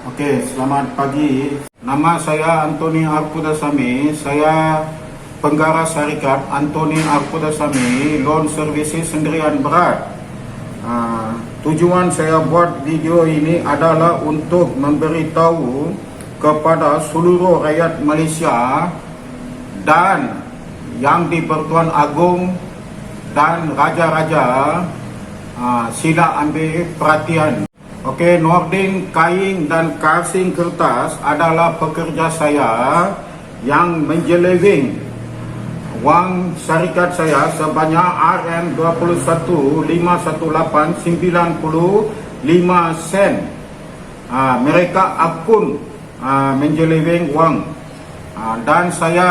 Oke, selamat pagi. Nama saya Antoni Arpudasami. Saya penggara syarikat Antoni Arpudasami Loan Services Sendirian Berat. Tujuan saya buat video ini adalah untuk memberitahu kepada seluruh rakyat Malaysia dan yang di Pertuan Agong dan raja-raja, sila ambil perhatian. Okey, Nordin Kain dan Karsing Kertas adalah pekerja saya yang menjeleweng wang syarikat saya sebanyak RM21,518.95 sen. Mereka akun menjeleweng wang, dan saya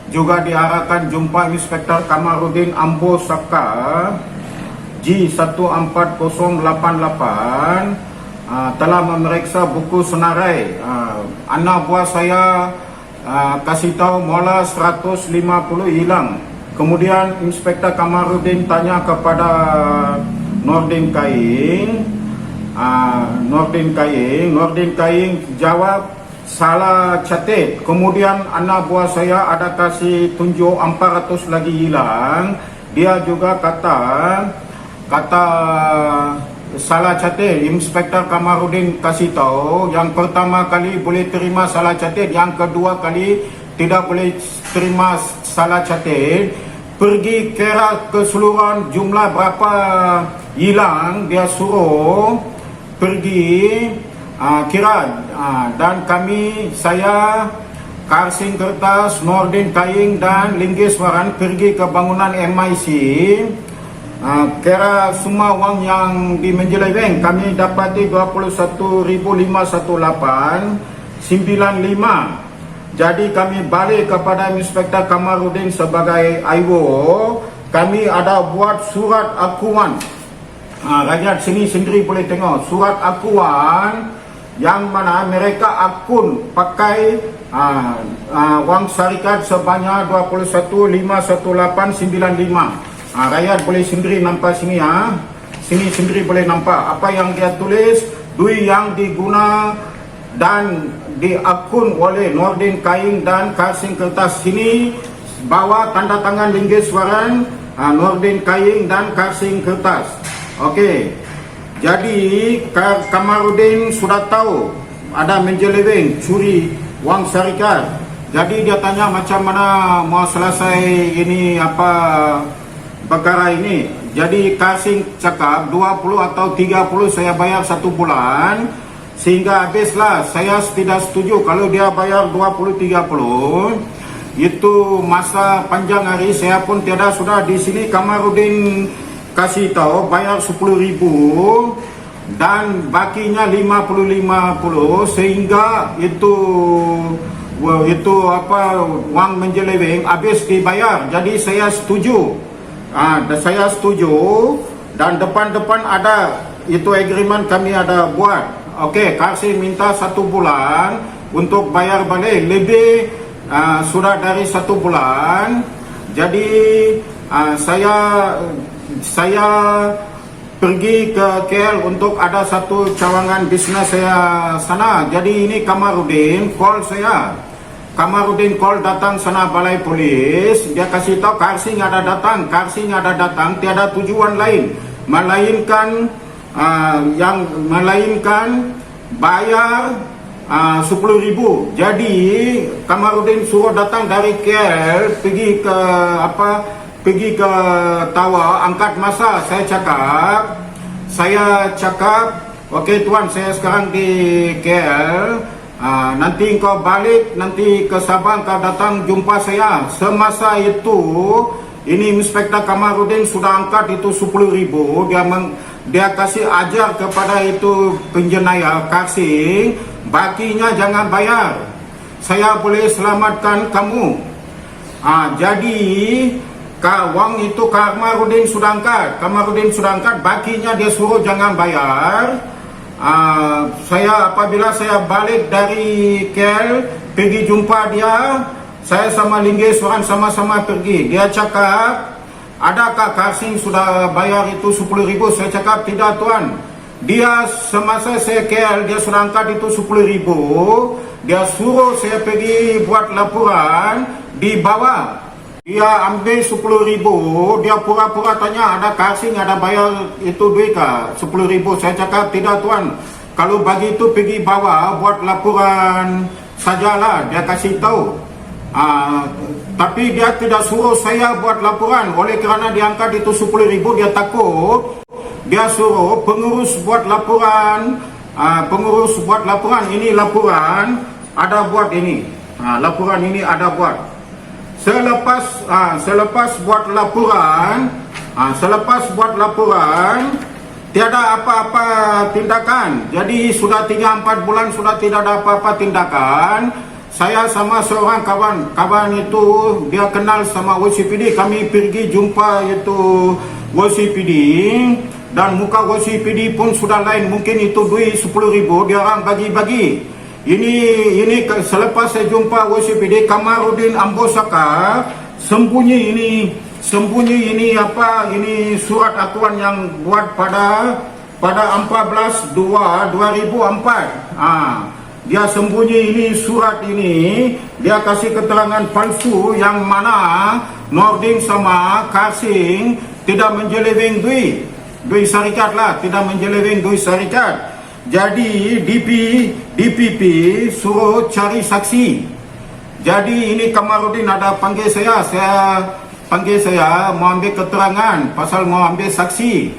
juga diarahkan jumpa Inspektor Kamarudin Ambo Saka G14088, telah memeriksa buku senarai. Anak buah saya kasih tahu mula 150 hilang. Kemudian Inspektor Kamarudin tanya kepada Nordin Kain. Nordin Kain jawab salah catat. Kemudian anak buah saya ada kasih tunjuk 400 lagi hilang. Dia juga kata salah catat. Inspektor Kamarudin kasih tahu yang pertama kali boleh terima salah catat, yang kedua kali tidak boleh terima salah catat. Pergi kira keseluruhan jumlah berapa hilang, dia suruh pergi kira, dan saya Karsing Kertas, Nordin Kain dan Linggiswaran pergi ke bangunan MIC. Kira semua wang yang di menjeleweng kami dapati 21,518.95. Jadi kami balik kepada Inspektor Kamarudin sebagai IO. Kami ada buat surat akuan. Rakyat sini sendiri boleh tengok surat akuan yang mana mereka akun pakai wang syarikat sebanyak 21,518.95. Rakyat boleh sendiri nampak sini, sini sendiri boleh nampak apa yang dia tulis. Duit yang diguna dan diakun oleh Nordin Kain dan Karsing Kertas, sini bawa tanda tangan Linggiswaran, Nordin Kain dan Karsing Kertas. Okey, jadi Kamarudin sudah tahu ada menjeleweng curi wang syarikat. Jadi dia tanya macam mana mau selesai ini perkara ini. Jadi Karsing cakap 20 atau 30 saya bayar 1 bulan, sehingga habislah. Saya tidak setuju kalau dia bayar 20-30. Itu masa panjang hari, saya pun tiada sudah di sini. Kamarudin kasih tahu bayar 10,000 dan bakinya 50-50, sehingga itu wang menjeleweng habis dibayar. Jadi saya setuju. Saya setuju, dan depan-depan ada itu agreement kami ada buat. Okey, Karsing minta 1 bulan untuk bayar balik, lebih sudah dari 1 bulan. Jadi saya pergi ke KL untuk ada satu cawangan bisnes saya sana. Jadi ini Kamarudin call saya. Kamarudin call datang sana balai polis. Dia kasih tahu Karsing ada datang. Karsing ada datang, tiada tujuan lain melainkan bayar 10,000. Jadi Kamarudin suruh datang dari KL pergi ke Tawa, angkat masa. Saya cakap, okey tuan, saya sekarang di KL. Nanti kau balik, nanti ke Sabang kau datang jumpa saya. Semasa itu ini Inspektor Kamarudin sudah angkat itu 10,000. Dia kasih ajar kepada itu penjenayah Karsing, bakinya jangan bayar, saya boleh selamatkan kamu. Jadi wang itu Kamarudin sudah angkat, bakinya dia suruh jangan bayar. Apabila saya balik dari KL pergi jumpa dia, saya sama Linggiswaran sama-sama pergi. Dia cakap, adakah Karsing sudah bayar itu 10,000? Saya cakap tidak tuan, Dia semasa saya KL, dia sudah angkat itu 10,000. Dia suruh saya pergi buat laporan di bawah. Dia ambil 10,000. Dia pura-pura tanya ada casing, ada bayar itu duit kah? 10,000. Saya cakap tidak tuan. Kalau bagi itu pergi bawah buat laporan sajalah. Dia kasih tahu. Tapi dia tidak suruh saya buat laporan. Oleh kerana dia angkat itu 10,000, dia takut. Dia suruh pengurus buat laporan. Pengurus buat laporan. Ini laporan ada buat ini. Laporan ini ada buat. Selepas buat laporan, tiada apa-apa tindakan. Jadi sudah 3-4 bulan sudah tidak ada apa-apa tindakan. Saya sama seorang kawan itu dia kenal sama WCPD. Kami pergi jumpa itu WCPD. Dan muka WCPD pun sudah lain. Mungkin itu duit 10,000 dia orang bagi-bagi. Ini selepas saya jumpa WCPD, Kamarudin Ambosaka sembunyi ini apa ini surat akuan yang buat pada 14/2/2004. Dia sembunyi ini surat ini, dia kasih keterangan palsu yang mana Nordin sama Kasing tidak menjeleweng duit syarikat lah, tidak menjeleweng duit syarikat. Jadi DPP suruh cari saksi. Jadi ini Kamarudin ada panggil saya mau ambil keterangan pasal mau ambil saksi.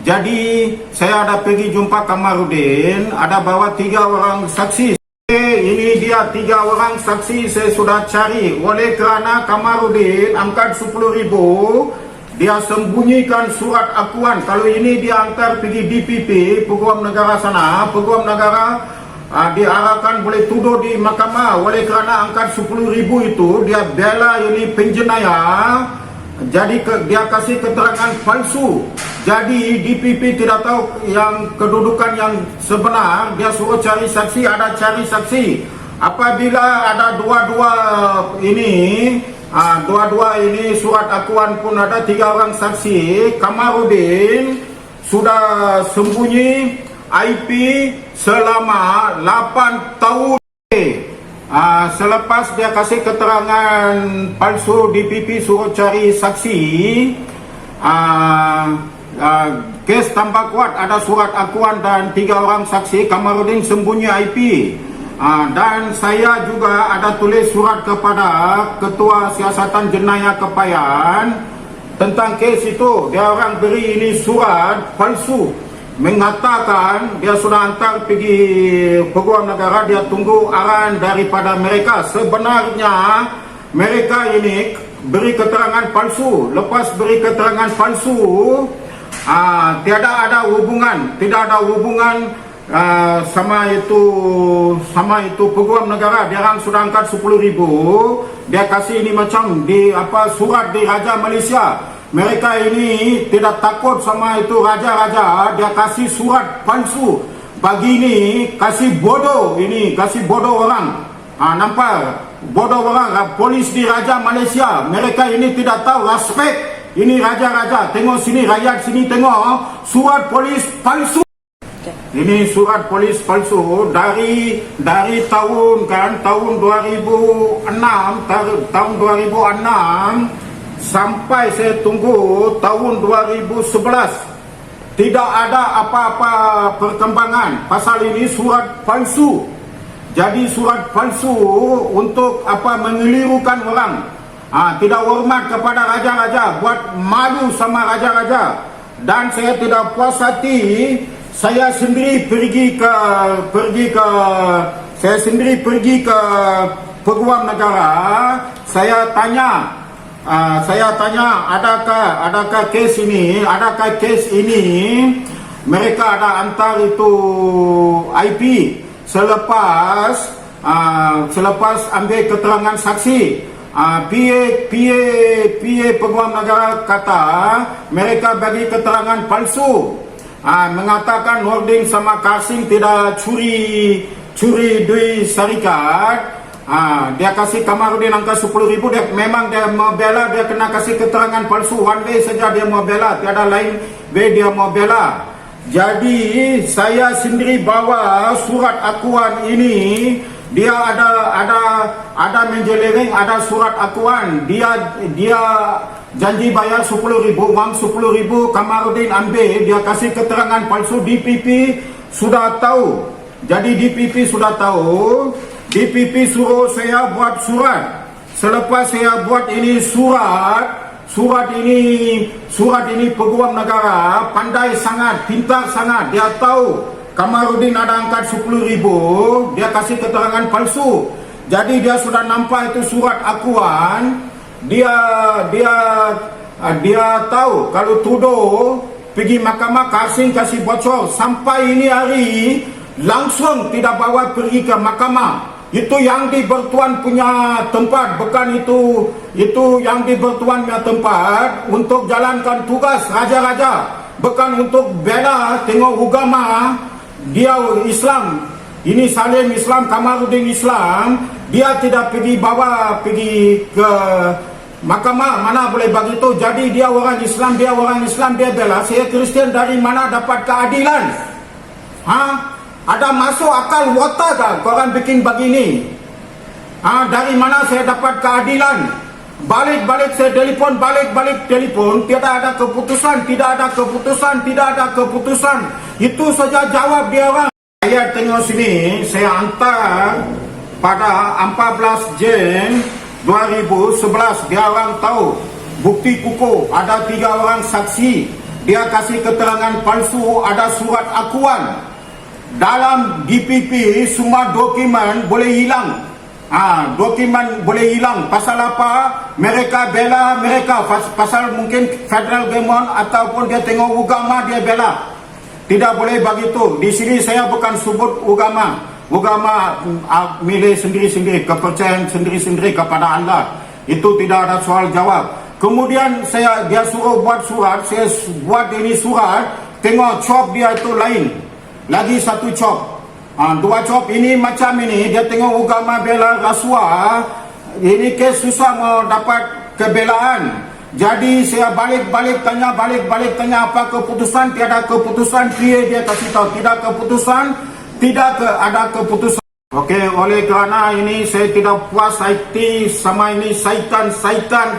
Jadi saya ada pergi jumpa Kamarudin, ada bawa 3 orang saksi. Ini dia 3 orang saksi saya sudah cari. Oleh kerana Kamarudin angkat 10,000, dia sembunyikan surat akuan. Kalau ini dia antar pergi DPP, Peguam Negara sana, Peguam Negara diarahkan boleh tuduh di mahkamah. Oleh kerana angkat 10,000 itu, dia bela ini penjenayah. Jadi dia kasih keterangan palsu. Jadi DPP tidak tahu yang kedudukan yang sebenar. Dia suruh cari saksi, ada cari saksi. Apabila ada dua-dua ini surat akuan pun ada 3 orang saksi. Kamarudin sudah sembunyi IP selama 8 tahun. Selepas dia kasih keterangan palsu, DPP suruh cari saksi. Kes tambah kuat, ada surat akuan dan 3 orang saksi. Kamarudin sembunyi IP. Dan saya juga ada tulis surat kepada Ketua Siasatan Jenayah Kepayan tentang kes itu. Dia orang beri ini surat palsu, mengatakan dia sudah hantar pergi Peguam Negara, dia tunggu arahan daripada mereka. Sebenarnya mereka ini beri keterangan palsu. Lepas beri keterangan palsu, tidak ada hubungan sama itu Peguam Negara. Dia orang sudah angkat 10,000. Dia kasih ini macam di surat di Raja Malaysia. Mereka ini tidak takut sama itu raja-raja. Dia kasih surat palsu. Bagi ini kasih bodoh orang. Nampak bodoh orang. Polis di Raja Malaysia, mereka ini tidak tahu respect. Ini raja-raja. Tengok sini, rakyat sini tengok surat polis palsu. Ini surat polis palsu dari tahun 2006 sampai saya tunggu tahun 2011. Tidak ada apa-apa perkembangan pasal ini surat palsu. Jadi surat palsu untuk mengelirukan orang. Tidak hormat kepada raja-raja, buat malu sama raja-raja. Dan saya tidak puas hati. Saya sendiri pergi ke Peguam Negara. Saya tanya, adakah kes ini mereka ada antar itu IP selepas ambil keterangan saksi. PA Peguam Negara kata mereka bagi keterangan palsu. Mengatakan Nordin sama Kasing tidak curi duit syarikat. Dia kasih Kamarudin angka 10,000. Dia memang dia mau bela, dia kena kasih keterangan palsu. One way saja dia mau bela, tiada lain way dia mau bela. Jadi saya sendiri bawa surat akuan ini. Dia ada menjeleweng, ada surat akuan. Dia janji bayar 10.000, uang 10.000. Kamarudin ambil, dia kasih keterangan palsu. DPP sudah tahu. Jadi DPP sudah tahu. DPP suruh saya buat surat. Selepas saya buat ini surat ini peguam negara pandai sangat, pintar sangat. Dia tahu Kamarudin ada angkat 10.000, dia kasih keterangan palsu. Jadi dia sudah nampak itu surat akuan. Dia tahu kalau Trudeau pergi mahkamah kasih bocor. Sampai ini hari langsung tidak bawa pergi ke mahkamah. Itu yang di Bertuan punya tempat, bukan itu yang di Bertuan punya tempat untuk jalankan tugas raja-raja, bukan untuk bela tengok agama. Dia Islam, ini Salim Islam, Kamarudin Islam. Dia tidak bawa pergi ke mahkamah, mana boleh begitu. Jadi dia orang Islam, dia bela. Saya Kristian, dari mana dapat keadilan? Ada masuk akal watak tak korang bikin begini? Dari mana saya dapat keadilan? Balik saya telefon, balik telefon. Tidak ada keputusan. Itu saja jawab dia orang. Saya tengok sini, saya hantar pada 14 Jen 2011. Dia orang tahu bukti kukuh. Ada 3 orang saksi. Dia kasih keterangan palsu, ada surat akuan. Dalam DPP semua dokumen boleh hilang. Dokumen boleh hilang. Pasal apa? Mereka bela mereka. Pasal mungkin federal government ataupun dia tengok agama dia bela. Tidak boleh begitu. Di sini saya bukan sebut agama. Agama milih sendiri-sendiri, kepercayaan sendiri-sendiri kepada Allah. Itu tidak ada soal jawab. Kemudian dia suruh buat surat, saya buat ini surat. Tengok cop dia itu lain. Lagi satu cop. 2 cop ini macam ini. Dia tengok agama bela rasuah. Ini kes susah mau dapat kebelaan. Jadi saya balik tanya apa keputusan. Tiada keputusan. Dia kasih tahu tidak keputusan. Ada keputusan. Okey, oleh kerana ini saya tidak puas hati sama ini syaitan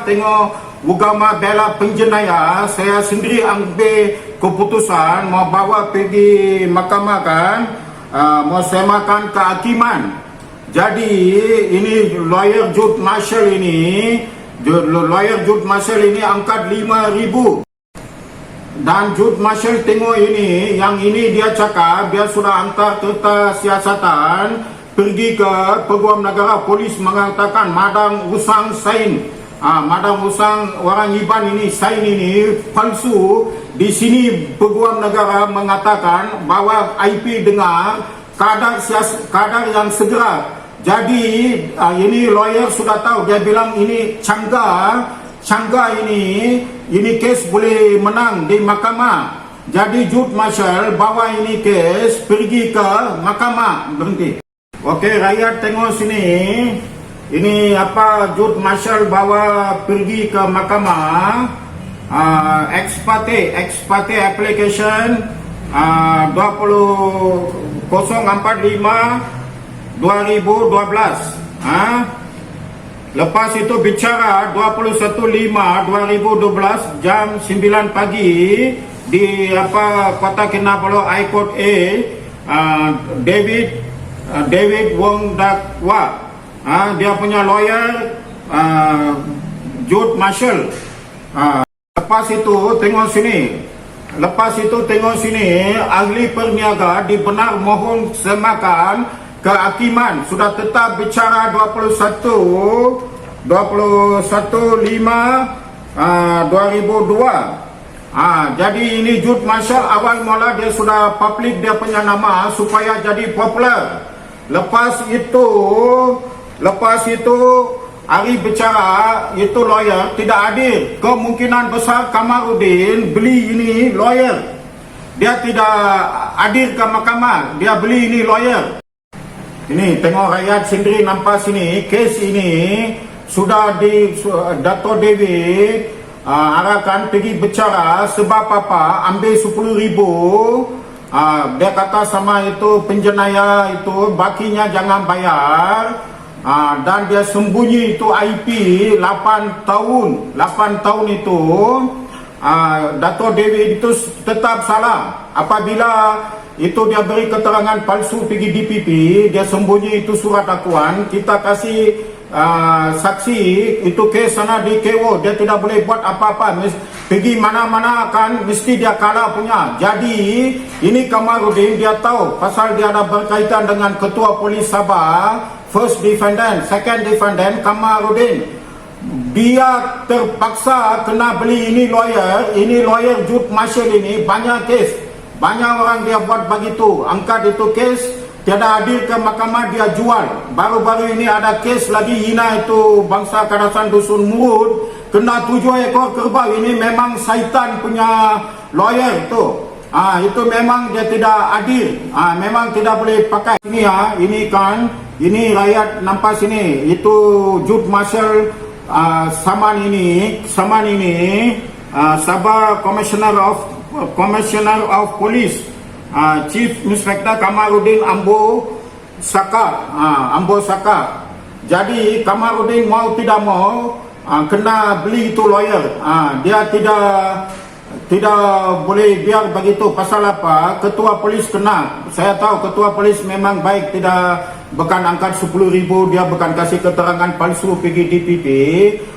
tengok agama bela penjenayah. Saya sendiri ambil keputusan mau bawa pergi mahkamah kan, mau semakan kehakiman. Jadi ini lawyer Jude Marshall ini angkat 5,000. Dan Jude Marshall tengok ini, yang ini dia cakap dia sudah hantar kereta siasatan pergi ke Peguam Negara. Polis mengatakan Madang Usang sign. Madam Usang orang Iban ini sign ini palsu. Di sini Peguam Negara mengatakan bahawa IP dengar kadar yang segera. Jadi ini lawyer sudah tahu. Dia bilang ini Cangga ini kes boleh menang di mahkamah. Jadi Jude Marshall bawa ini kes pergi ke mahkamah. Berhenti. Okey, rakyat tengok sini. Ini apa Jude Marshall bawa pergi ke mahkamah. Ex parte application 20045 2012. Lepas itu bicara 21/5/2012 jam 9 pagi di Kota Kinabalu High Court David Wong Dakwa. Dia punya lawyer Jude Marshall. Lepas itu tengok sini ahli perniaga dibenar mohon semakan kehakiman sudah tetap bicara 21/5/2002. Jadi ini Jude Marshall awal mula dia sudah public dia punya nama supaya jadi popular. Lepas itu hari bicara itu lawyer tidak hadir. Kemungkinan besar Kamarudin beli ini lawyer. Dia tidak hadir ke mahkamah. Dia beli ini lawyer. Ini tengok rakyat sendiri nampak sini. Kes ini sudah di Dato' David arahkan pergi bicara sebab apa ambil 10,000 Dia kata sama itu penjenayah itu bakinya jangan bayar. Dan dia sembunyi itu IP 8 tahun. 8 tahun itu Dato' Dewi itu tetap salah. Apabila itu dia beri keterangan palsu pergi DPP, dia sembunyi itu surat dakwaan, kita kasih saksi itu kes sana di KO, dia tidak boleh buat apa-apa, pergi mana-mana kan mesti dia kalah punya. Jadi ini Kamarudin dia tahu pasal dia ada berkaitan dengan Ketua Polis Sabah, first defendant, second defendant Kamarudin. Dia terpaksa kena beli ini lawyer Jude Marshall ini banyak kes, banyak orang dia buat begitu, angkat itu kes, tiada hadir ke mahkamah dia jual. Baru-baru ini ada kes lagi hina itu bangsa Kadasan Dusun Murud, kena 7 ekor kerbau. Ini memang syaitan punya lawyer itu. Itu memang dia tidak adil, memang tidak boleh pakai ini ini kan, ini rakyat nampak sini, itu Jude Marshall Saman ini Sabah Commissioner of Police, Chief Inspector Kamarudin Ambo Saka. Jadi Kamarudin mau tidak mau kena beli itu lawyer. Dia tidak boleh biar begitu. Pasal apa? Ketua polis kena. Saya tahu ketua polis memang baik, tidak bukan angkat 10,000, dia bukan kasih keterangan palsu pergi DPP.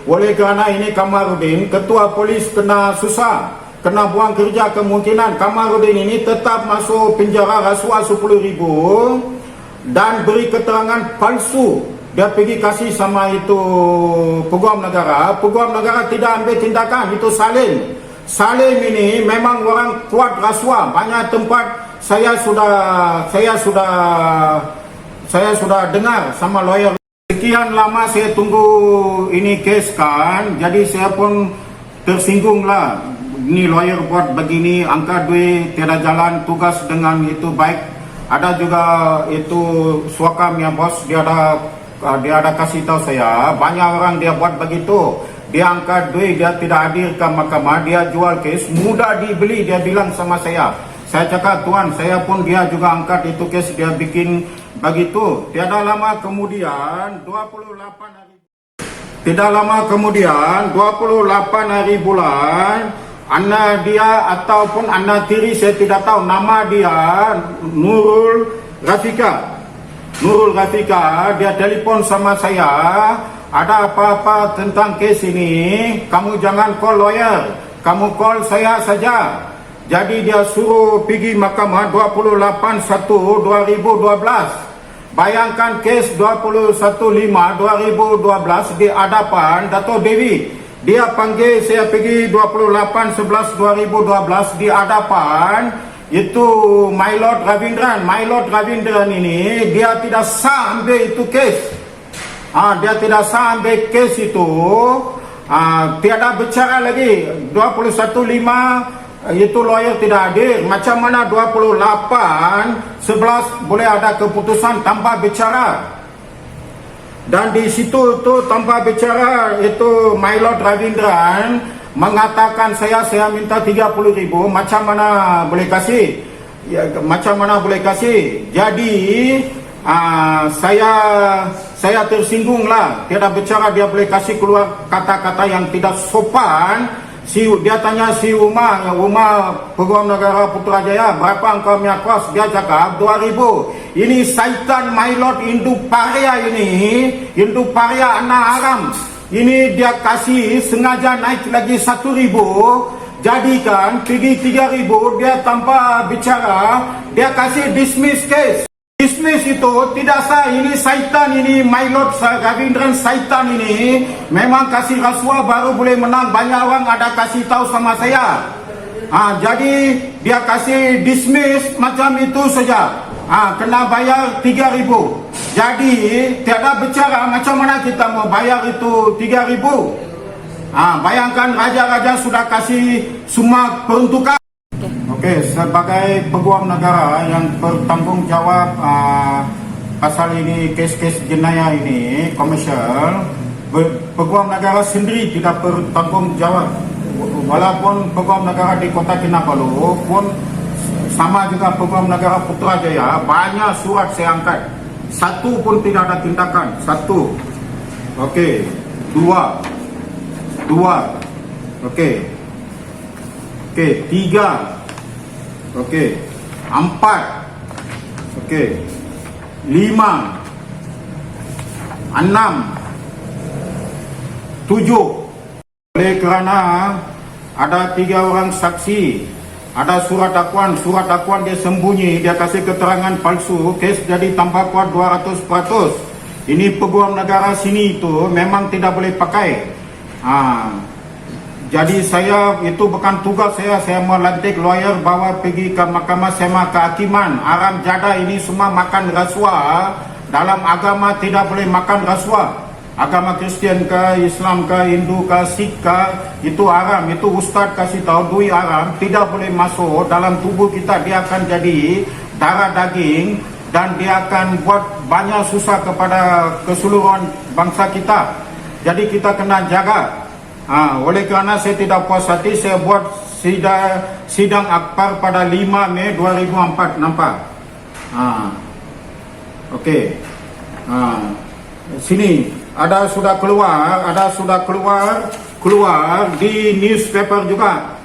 Oleh kerana ini Kamarudin, ketua polis kena susah, kena buang kerja. Kemungkinan Kamarudin ini tetap masuk penjara rasuah 10,000 dan beri keterangan palsu. Dia pergi kasih sama itu Peguam Negara. Peguam Negara tidak ambil tindakan. Itu Salim ini memang orang kuat rasuah. Banyak tempat saya sudah dengar sama lawyer. Sekian lama saya tunggu ini kes kan, jadi saya pun tersinggung lah. Ini lawyer buat begini, angkat duit, tiada jalan tugas dengan itu baik. Ada juga itu suakam yang bos, dia ada kasih tahu saya, banyak orang dia buat begitu. Dia angkat duit, dia tidak hadir ke mahkamah, dia jual kes, mudah dibeli, dia bilang sama saya. Saya cakap, Tuan, saya pun dia juga angkat itu kes, dia bikin begitu. Tiada lama kemudian 28 hari bulan, anak dia ataupun anak tiri saya tidak tahu nama dia, Nurul Rafika, dia telefon sama saya. Ada apa-apa tentang kes ini, kamu jangan call lawyer, kamu call saya saja. Jadi dia suruh pergi mahkamah 28/1/2012. Bayangkan kes 21/5/2012 di hadapan Dato' Dewi. Dia panggil saya pergi 28/11/2012 di hadapan itu My Lord Ravindran ini, dia tidak sah ambil itu kes. Dia tidak sah ambil kes itu. Tiada bicara lagi 21/5 itu lawyer tidak hadir. Macam mana 28/11 boleh ada keputusan tanpa bicara? Dan di situ tu tanpa bicara itu My Lord Ravindran mengatakan saya minta 30,000, macam mana boleh kasih? Macam mana boleh kasih? Jadi saya tersinggung lah. Tiada bicara, dia boleh kasih keluar kata-kata yang tidak sopan. Dia tanya si Umar Peguam Negara Putrajaya, berapa engkau punya kos? Dia cakap 2,000. Ini syaitan My Lord Hindu Paria anak haram. Ini dia kasih sengaja naik lagi 1,000. Jadikan pergi 3,000, dia tanpa bicara, dia kasih dismiss case. Dismiss itu tidak sah. Ini syaitan ini, My Lord Ravindran syaitan ini memang kasih rasuah baru boleh menang. Banyak orang ada kasih tahu sama saya. Jadi dia kasih dismiss macam itu saja. Kena bayar 3,000. Jadi tiada bicara macam mana kita mau bayar itu 3,000. Bayangkan raja-raja sudah kasih semua peruntukan. Okey, sebagai peguam negara yang bertanggung jawab pasal ini, kes-kes jenayah ini, komersial, peguam negara sendiri tidak bertanggung jawab. Walaupun peguam negara di Kota Kinabalu pun sama juga Peguam Negara Putrajaya, banyak surat saya angkat. Satu pun tidak ada tindakan. Satu. Okey. Dua. Okey. Tiga. Okey. Empat. Okey. Lima. Enam. Tujuh. Oleh kerana ada 3 orang saksi, ada surat dakwaan dia sembunyi, dia kasih keterangan palsu, kes jadi tambah kuat 200%. Ini Peguam Negara sini itu memang tidak boleh pakai. Jadi saya, itu bukan tugas saya melantik lawyer bawa pergi ke Mahkamah Sema Kehakiman. Haram jada ini semua makan rasuah. Dalam agama tidak boleh makan rasuah. Agama Kristian ke, Islam ke, Hindu ke, Sikh ke, itu haram. Itu Ustaz kasih tahu duit haram, tidak boleh masuk dalam tubuh kita. Dia akan jadi darah daging dan dia akan buat banyak susah kepada keseluruhan bangsa kita. Jadi kita kena jaga. Oleh kerana saya tidak puas hati, saya buat sidang akbar pada 5 Mei 2004. Nampak? Okey. Sini ada sudah keluar di newspaper juga.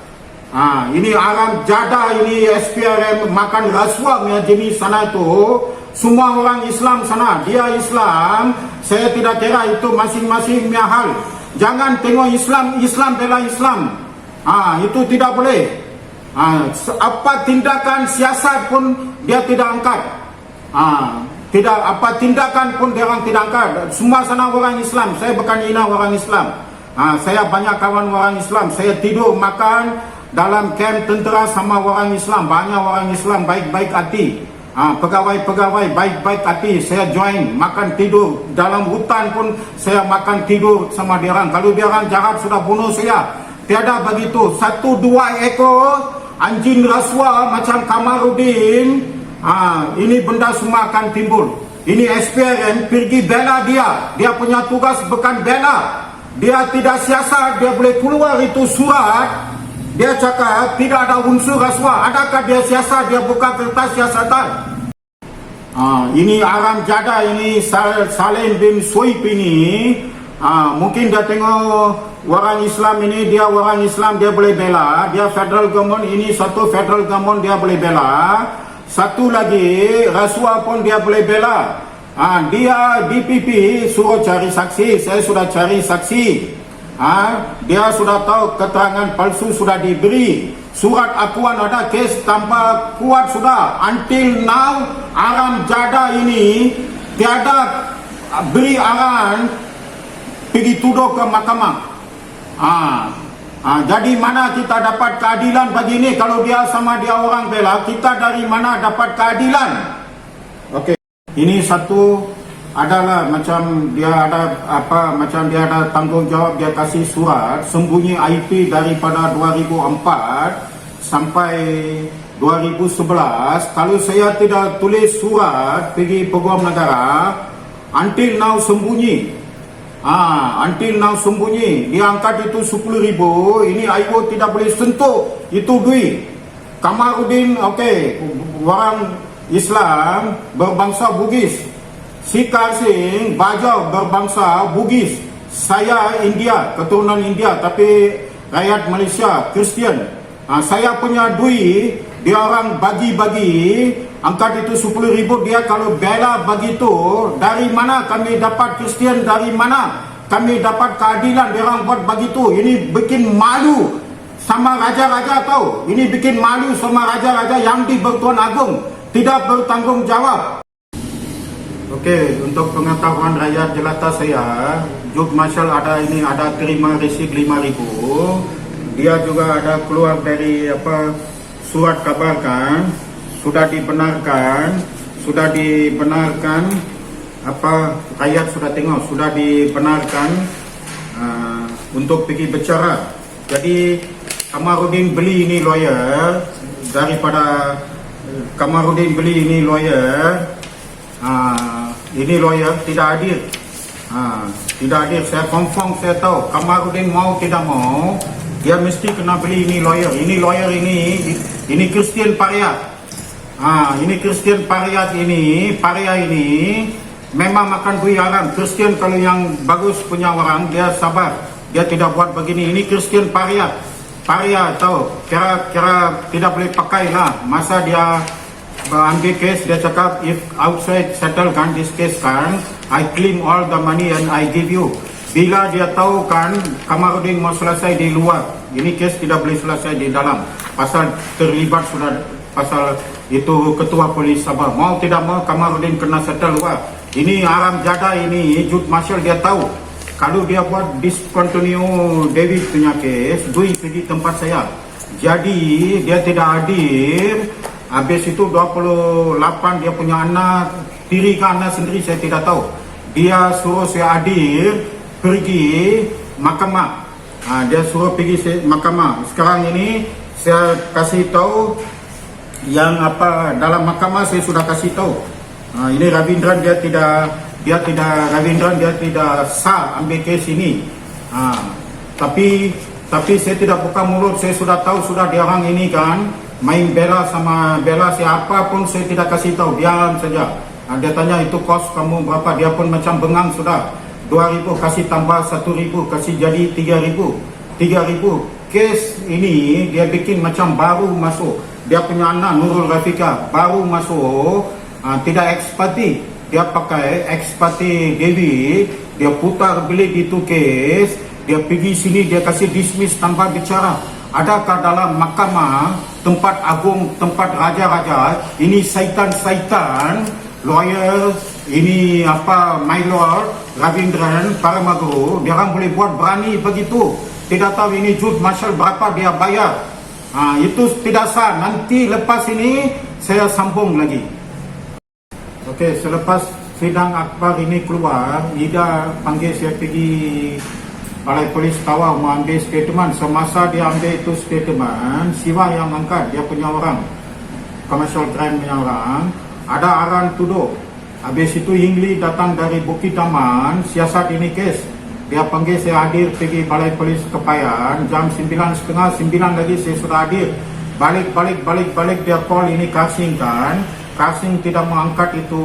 Ini haram jada, ini SPRM makan rasuah punya jenis sana itu. Semua orang Islam sana, dia Islam, saya tidak kira itu masing-masing punya hal. Jangan tengok Islam bela Islam. Itu tidak boleh. Apa tindakan siasat pun dia tidak angkat. Tidak apa tindakan pun dia orang tidak angkat. Semua sana orang Islam. Saya bukan hina orang Islam. Saya banyak kawan orang Islam. Saya tidur makan dalam kamp tentera sama orang Islam. Banyak orang Islam baik-baik hati. Pegawai-pegawai baik-baik hati. Saya join makan tidur. Dalam hutan pun saya makan tidur sama dia orang. Kalau dia orang jahat sudah bunuh saya. Tiada begitu. 1-2 ekor anjing rasuah macam Kamarudin. Ini benda semua akan timbul. Ini SPRM pergi bela dia. Dia punya tugas bukan bela. Dia tidak siasat. Dia boleh keluar itu surat. Dia cakap tidak ada unsur rasuah. Adakah dia siasat? Dia buka kertas siasatan. Ini haram jada. Ini Salim bin Suib ini. Mungkin dia tengok orang Islam ini, dia orang Islam, dia boleh bela. Dia federal government, ini satu federal government dia boleh bela. Satu lagi rasuah pun dia boleh bela. Dia DPP suruh cari saksi. Saya sudah cari saksi. Dia sudah tahu keterangan palsu sudah diberi. Surat akuan ada, kes tambah kuat sudah. Until now haram jada ini tiada beri arahan pergi tuduh ke mahkamah. Jadi mana kita dapat keadilan begini? Kalau dia sama dia orang bela, kita dari mana dapat keadilan? Okey. Ini satu adalah macam dia ada macam dia ada tanggungjawab, dia kasih surat sembunyi IP daripada 2004 sampai 2011. Kalau saya tidak tulis surat pergi Peguam Negara, until now sembunyi. Until now sembunyi. Dia angkat itu 10,000. Ini IO tidak boleh sentuh itu duit. Kamarudin, okey, orang Islam berbangsa Bugis. Sikar Singh Bajau berbangsa Bugis. Saya India, keturunan India tapi rakyat Malaysia, Kristian. Saya punya duit, dia orang bagi-bagi, angkat itu 10,000. Dia kalau bela begitu, dari mana kami dapat Kristian, dari mana kami dapat keadilan? Dia orang buat begitu. Ini bikin malu sama raja-raja tahu. Ini bikin malu sama raja-raja yang di Bertuan Agong, tidak bertanggungjawab. Okey, untuk pengetahuan rakyat jelata saya, Jub Marshal ada terima resip 5,000. Dia juga ada keluar dari surat kabarkan, sudah dibenarkan, rakyat sudah tengok, sudah dibenarkan untuk pergi bicara. Jadi Kamarudin beli ini lawyer daripada Kamarudin beli ini lawyer. Ini lawyer tidak hadir. Tidak hadir. Saya confirm, saya tahu Kamarudin mau tidak mau, dia mesti kena beli ini lawyer. Ini lawyer ini Kristian Pariah. Ini Kristian paria ini memang makan duit haram. Kristian kalau yang bagus punya orang, dia sabar, dia tidak buat begini. Ini Kristian paria tahu, kira tidak boleh pakai lah. Masa dia ambil case, dia cakap, if outside settlekan this case kan, I claim all the money and I give you. Bila dia tahu kan Kamarudin mau selesai di luar, ini case tidak boleh selesai di dalam, pasal terlibat sudah, pasal itu ketua polis Sabah. Mau tidak mau Kamarudin kena settle luar. Ini haram jadah, ini Jude Marshall dia tahu. Kalau dia buat discontinue David punya case, Dwi pergi tempat saya, jadi dia tidak hadir. Habis itu 28 dia punya anak, tiri ke anak sendiri saya tidak tahu. Dia suruh saya hadir, pergi mahkamah. Dia suruh pergi mahkamah. Sekarang ini saya kasih tahu yang apa dalam mahkamah, saya sudah kasih tahu. Ini Ravindran dia tidak sah ambil kes ini. Tapi saya tidak buka mulut. Saya sudah tahu sudah dia orang ini kan main bela siapa pun saya tidak kasih tahu, diam saja. Dia tanya itu kos kamu berapa, dia pun macam bengang sudah. 2,000 kasih tambah 1,000 kasih jadi 3,000. Kes ini dia bikin macam baru masuk. Dia punya anak Nurul Rafika baru masuk, tidak ekspati. Dia pakai ekspati David, dia putar balik itu kes, dia pergi sini, dia kasih dismiss tanpa bicara. Adakah dalam mahkamah, tempat agung, tempat raja-raja, ini syaitan-syaitan, lawyer, ini apa, my lord, Ravindran, Paramaguru, dia orang boleh buat berani begitu. Tidak tahu ini Jude Marshall berapa dia bayar. Itu tidak sah. Nanti lepas ini saya sambung lagi. Okey, selepas sidang akbar ini keluar, Ida panggil saya pergi Balai Polis Tawau mau ambil statement. Semasa dia ambil itu statement, Siwa yang angkat, dia punya orang, commercial crime punya orang, ada arahan tuduh. Habis itu Yingli datang dari Bukit Taman, siasat ini kes. Dia panggil saya hadir pergi Balai Polis Kepayan, jam 9.30, 9 lagi saya sudah hadir. Balik dia call ini Karsing kan. Karsing tidak mengangkat itu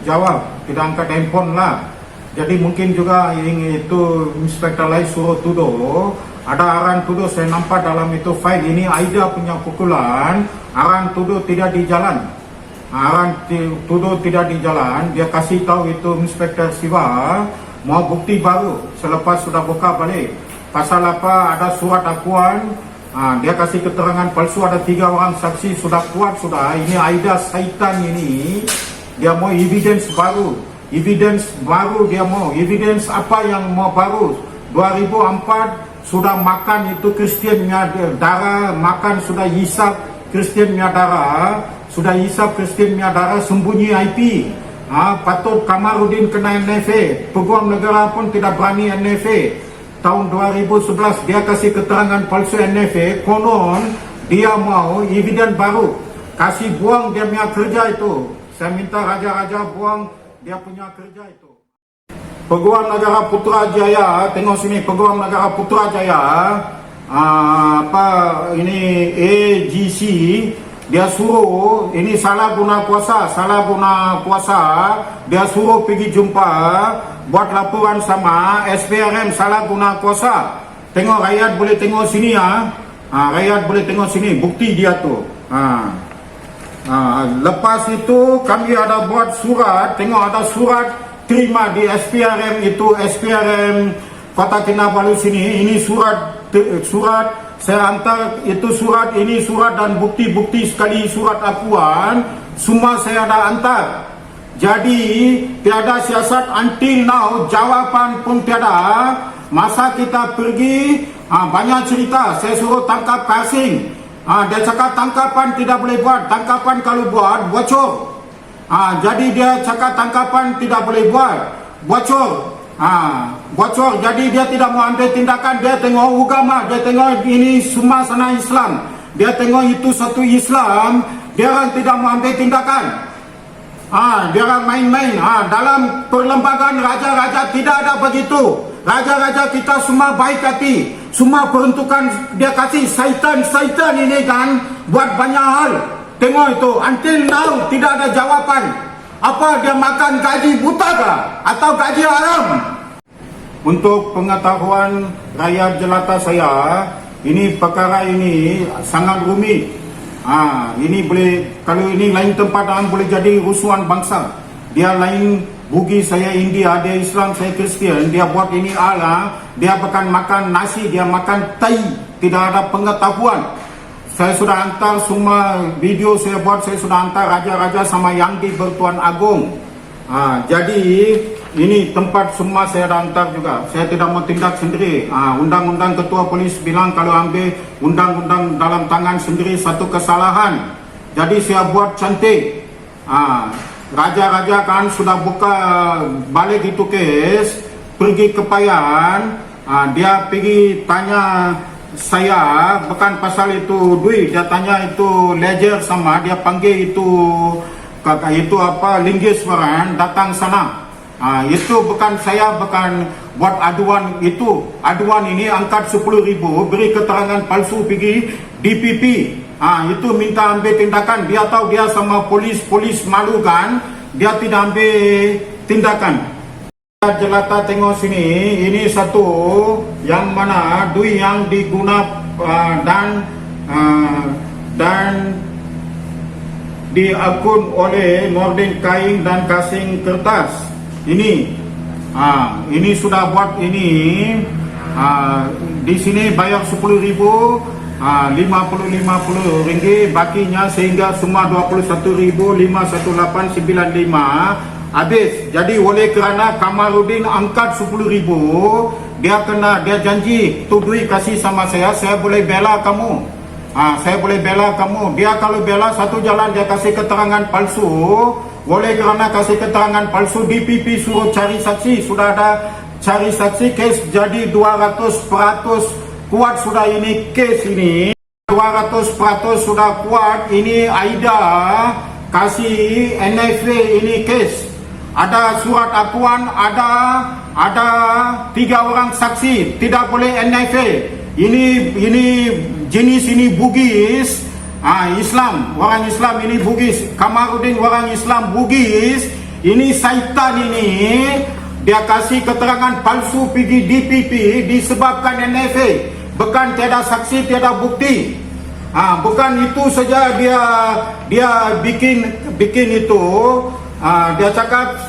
jawab, tidak angkat handphone lah. Jadi mungkin juga itu inspektor lain suruh tuduh. Ada arahan tuduh, saya nampak dalam itu file ini Aida punya pukulan. Arahan tuduh tidak di jalan. Arahan tuduh tidak di jalan. Dia kasih tahu itu Inspektor Siwa mau bukti baru selepas sudah buka balik. Pasal apa, ada surat akuan. Dia kasih keterangan palsu, ada 3 orang saksi, sudah kuat sudah. Ini Aida Saitan ini, dia mau evidence baru dia mau. Evidence apa yang mau baru? 2004 sudah makan itu Kristiannya darah, makan sudah hisap Kristiannya darah, sembunyi IP. Patut Kamarudin kena NFA. Peguam negara pun tidak berani NFA. Tahun 2011 dia kasih keterangan palsu NFA, konon dia mau evidence baru. Kasih buang dia punya kerja itu. Saya minta raja-raja buang dia punya kerja itu. Peguam Negara Putrajaya, tengok sini, Peguam Negara Putrajaya, ini AGC, dia suruh, ini salah guna kuasa, dia suruh pergi jumpa, buat laporan sama SPRM salah guna kuasa. Tengok rakyat boleh tengok sini ya, rakyat boleh tengok sini, bukti dia tu. Lepas itu kami ada buat surat, tengok ada surat terima di SPRM itu, SPRM Kota Kinabalu sini. Ini surat saya hantar itu surat, ini surat dan bukti-bukti sekali surat akuan, semua saya ada hantar. Jadi tiada siasat until now, jawapan pun tiada. Masa kita pergi, banyak cerita, saya suruh tangkap Karsing. Dia cakap tangkapan tidak boleh buat. Tangkapan kalau buat, bocor. Jadi dia cakap tangkapan tidak boleh buat, bocor. Bocor. Jadi dia tidak mau ambil tindakan. Dia tengok agama, dia tengok ini semua sana Islam. Dia tengok itu satu Islam. Dia orang tidak mau ambil tindakan. Dia orang main-main. Dalam perlembagaan raja-raja tidak ada begitu. Raja-raja kita semua baik hati, semua peruntukan dia kasih. Syaitan ini kan buat banyak hal. Tengok itu, until now tidak ada jawapan. Apa dia makan gaji buta kah? Atau gaji haram? Untuk pengetahuan rakyat jelata saya, ini perkara ini sangat rumit. Ini boleh, kalau ini lain tempat boleh jadi rusuhan bangsa. Dia lain bugi, saya India, dia Islam, saya Kristian. Dia buat ini dia bukan makan nasi, dia makan tai. Tidak ada pengetahuan. Saya sudah hantar semua video saya buat, saya sudah hantar raja-raja sama yang di Bertuan Agung. Jadi ini tempat semua saya dah hantar juga. Saya tidak mau tindak sendiri. Undang-undang ketua polis bilang kalau ambil undang-undang dalam tangan sendiri satu kesalahan. Jadi saya buat cantik. Raja-raja kan sudah buka balik itu kes, pergi ke Payan. Dia pergi tanya saya, bukan pasal itu duit, dia tanya itu ledger sama, dia panggil itu Linggeswaran datang sana. Itu bukan saya, bukan buat aduan itu. Aduan ini angkat 10.000, beri keterangan palsu pergi DPP. Itu minta ambil tindakan. Dia tahu dia sama polis malu kan, dia tidak ambil tindakan. Jelata tengok sini, ini satu yang mana duit yang diguna dan diakun oleh Nordin Kain dan Kasing Kertas. Ini sudah buat ini. Di sini bayar 10.000, 50 ringgit, bakinya sehingga semua 21.518.95 habis. Jadi oleh kerana Kamarudin angkat 10.000, dia janji tu duit kasih sama saya boleh bela kamu. Saya boleh bela kamu. Dia kalau bela satu jalan, dia kasih keterangan palsu. Oleh kerana kasih keterangan palsu, DPP suruh cari saksi. Sudah ada cari saksi, kes jadi 200% kuat sudah ini kes ini. 200% sudah kuat ini. Aida kasih NFA ini kes. Ada surat akuan, ada 3 orang saksi, tidak boleh NFA. Ini jenis ini Bugis, Islam, orang Islam ini Bugis. Kamarudin orang Islam Bugis, ini Saitan ini, dia kasih keterangan palsu pergi DPP disebabkan NFA. Bukan tiada saksi, tiada bukti. Bukan itu saja dia bikin itu. Dia cakap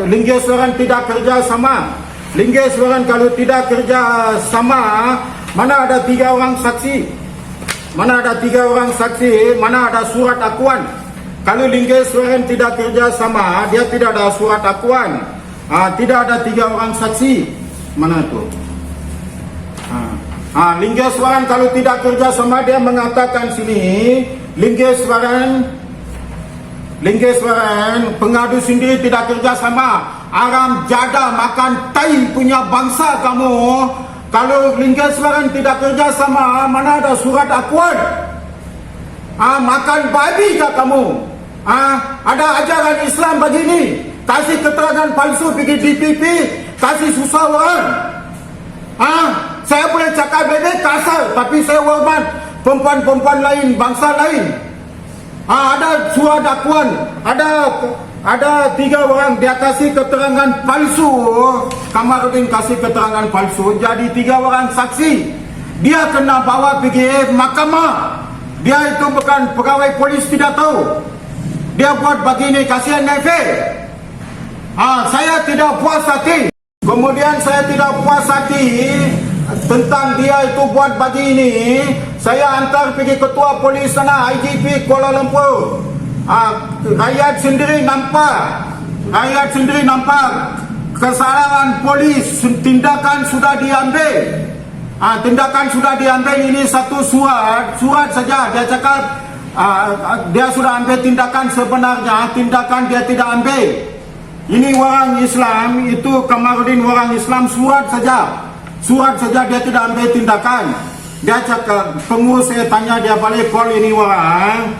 Linggeswaran tidak kerja sama. Linggeswaran kalau tidak kerja sama, mana ada 3 orang saksi? Mana ada 3 orang saksi? Mana ada surat akuan? Kalau Linggeswaran tidak kerja sama, dia tidak ada surat akuan. Tidak ada 3 orang saksi. Mana tu? Linggeswaran kalau tidak kerja sama, dia mengatakan sini Linggeswaran pengadu sendiri tidak kerja sama. Aram jada makan tai punya bangsa kamu. Kalau Linggeswaran tidak kerja sama, mana ada surat akuan? Makan babi kah kamu? Ada ajaran Islam begini. Kasih keterangan palsu pergi DPP, kasih susah orang. Saya boleh cakap bebek kasar, tapi saya hormat perempuan-perempuan lain, bangsa lain. Ada surat akuan, ada 3 orang dia kasih keterangan palsu. Kamarudin kasih keterangan palsu, jadi 3 orang saksi. Dia kena bawa pergi mahkamah. Dia itu bukan pegawai polis, tidak tahu. Dia buat begini, kasih NFA. Saya tidak puas hati. Kemudian saya tidak puas hati tentang dia itu buat begini. Saya hantar pergi ketua polis sana, IGP Kuala Lumpur. Rakyat sendiri nampak kesalahan polis. Tindakan sudah diambil. Ini satu surat saja. Dia cakap dia sudah ambil tindakan, sebenarnya tindakan dia tidak ambil. Ini orang Islam, itu Kamarudin orang Islam, surat saja dia tidak ambil tindakan. Dia cakap, pengurus saya tanya dia balik call ini orang,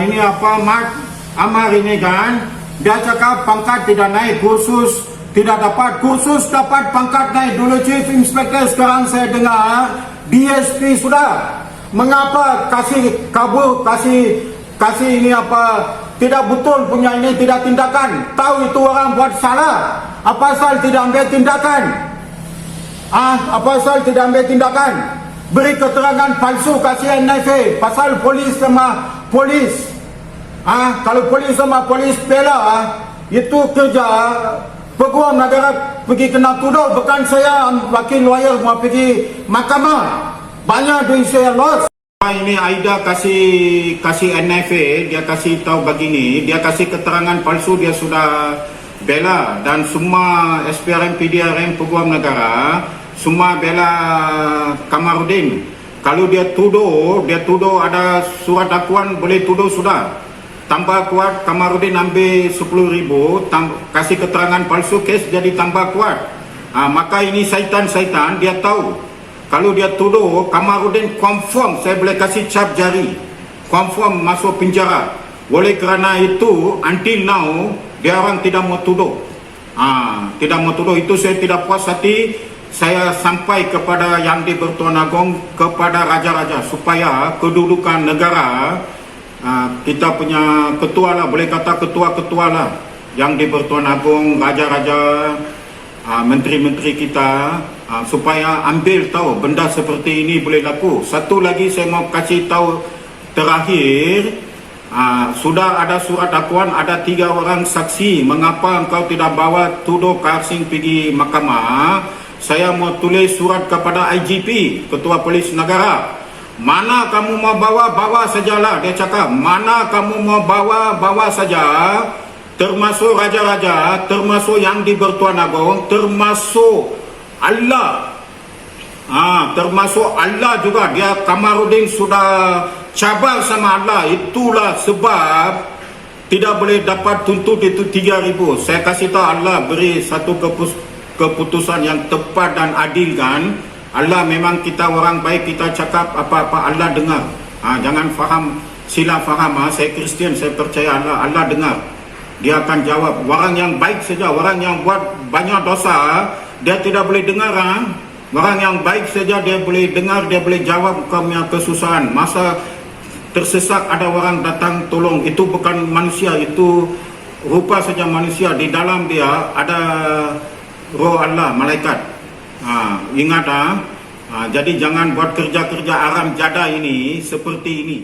ini apa, Mat Amar ini kan. Dia cakap pangkat tidak naik, kursus tidak dapat. Kursus dapat, pangkat naik. Dulu Chief Inspector, sekarang saya dengar DSP sudah. Mengapa kasih kabur, kasih ini apa, tidak betul punya ini, tidak tindakan. Tahu itu orang buat salah, apa asal tidak ambil tindakan? Apa asal tidak ambil tindakan? Beri keterangan palsu, kasih NFA pasal polis sama polis. Kalau polis sama polis bela, itu kerja peguam negara pergi kena tuduh. Bukan saya wakil lawyer mau pergi mahkamah, banyak duit saya loss. Ini Aida kasih NFA, dia kasih tahu begini, dia kasih keterangan palsu, dia sudah bela, dan semua SPRM PDRM peguam negara semua bela Kamarudin. Kalau dia tuduh ada surat dakwaan, boleh tuduh sudah. Tambah kuat, Kamarudin ambil 10,000, kasih keterangan palsu, kes jadi tambah kuat. Maka ini syaitan, dia tahu. Kalau dia tuduh, Kamarudin confirm, saya boleh kasih cap jari, confirm masuk penjara. Oleh kerana itu, until now, dia orang tidak mau tuduh. Tidak mau tuduh, itu saya tidak puas hati. Saya sampai kepada Yang di-Bertuan Agong, kepada raja-raja, supaya kedudukan negara, kita punya ketua lah, boleh kata ketua-ketua lah, Yang di-Bertuan Agong, raja-raja, menteri-menteri kita, supaya ambil tahu benda seperti ini boleh laku. Satu lagi saya mau kasih tahu terakhir, sudah ada surat dakwaan, ada 3 orang saksi. Mengapa engkau tidak bawa tuduh Karsing pergi mahkamah? Saya mau tulis surat kepada IGP, Ketua Polis Negara. Mana kamu mau bawa sajalah, dia cakap. Mana kamu mau bawa saja, termasuk raja-raja, termasuk Yang di-Bertuan Agong, termasuk Allah. Termasuk Allah juga. Dia Kamarudin sudah cabar sama Allah. Itulah sebab tidak boleh dapat tuntut itu 3,000. Saya kasih tahu Allah beri satu keputusan yang tepat dan adil kan. Allah memang kita orang baik, kita cakap apa-apa Allah dengar. Jangan faham, sila faham. Saya Kristian, saya percaya Allah dengar. Dia akan jawab. Orang yang baik saja, orang yang buat banyak dosa, dia tidak boleh dengar. Orang yang baik saja dia boleh dengar, dia boleh jawab kesusahan. Masa tersesat ada orang datang tolong, itu bukan manusia, itu rupa saja manusia. Di dalam dia ada roh Allah, malaikat. Ingat jadi jangan buat kerja-kerja aram jada ini seperti ini.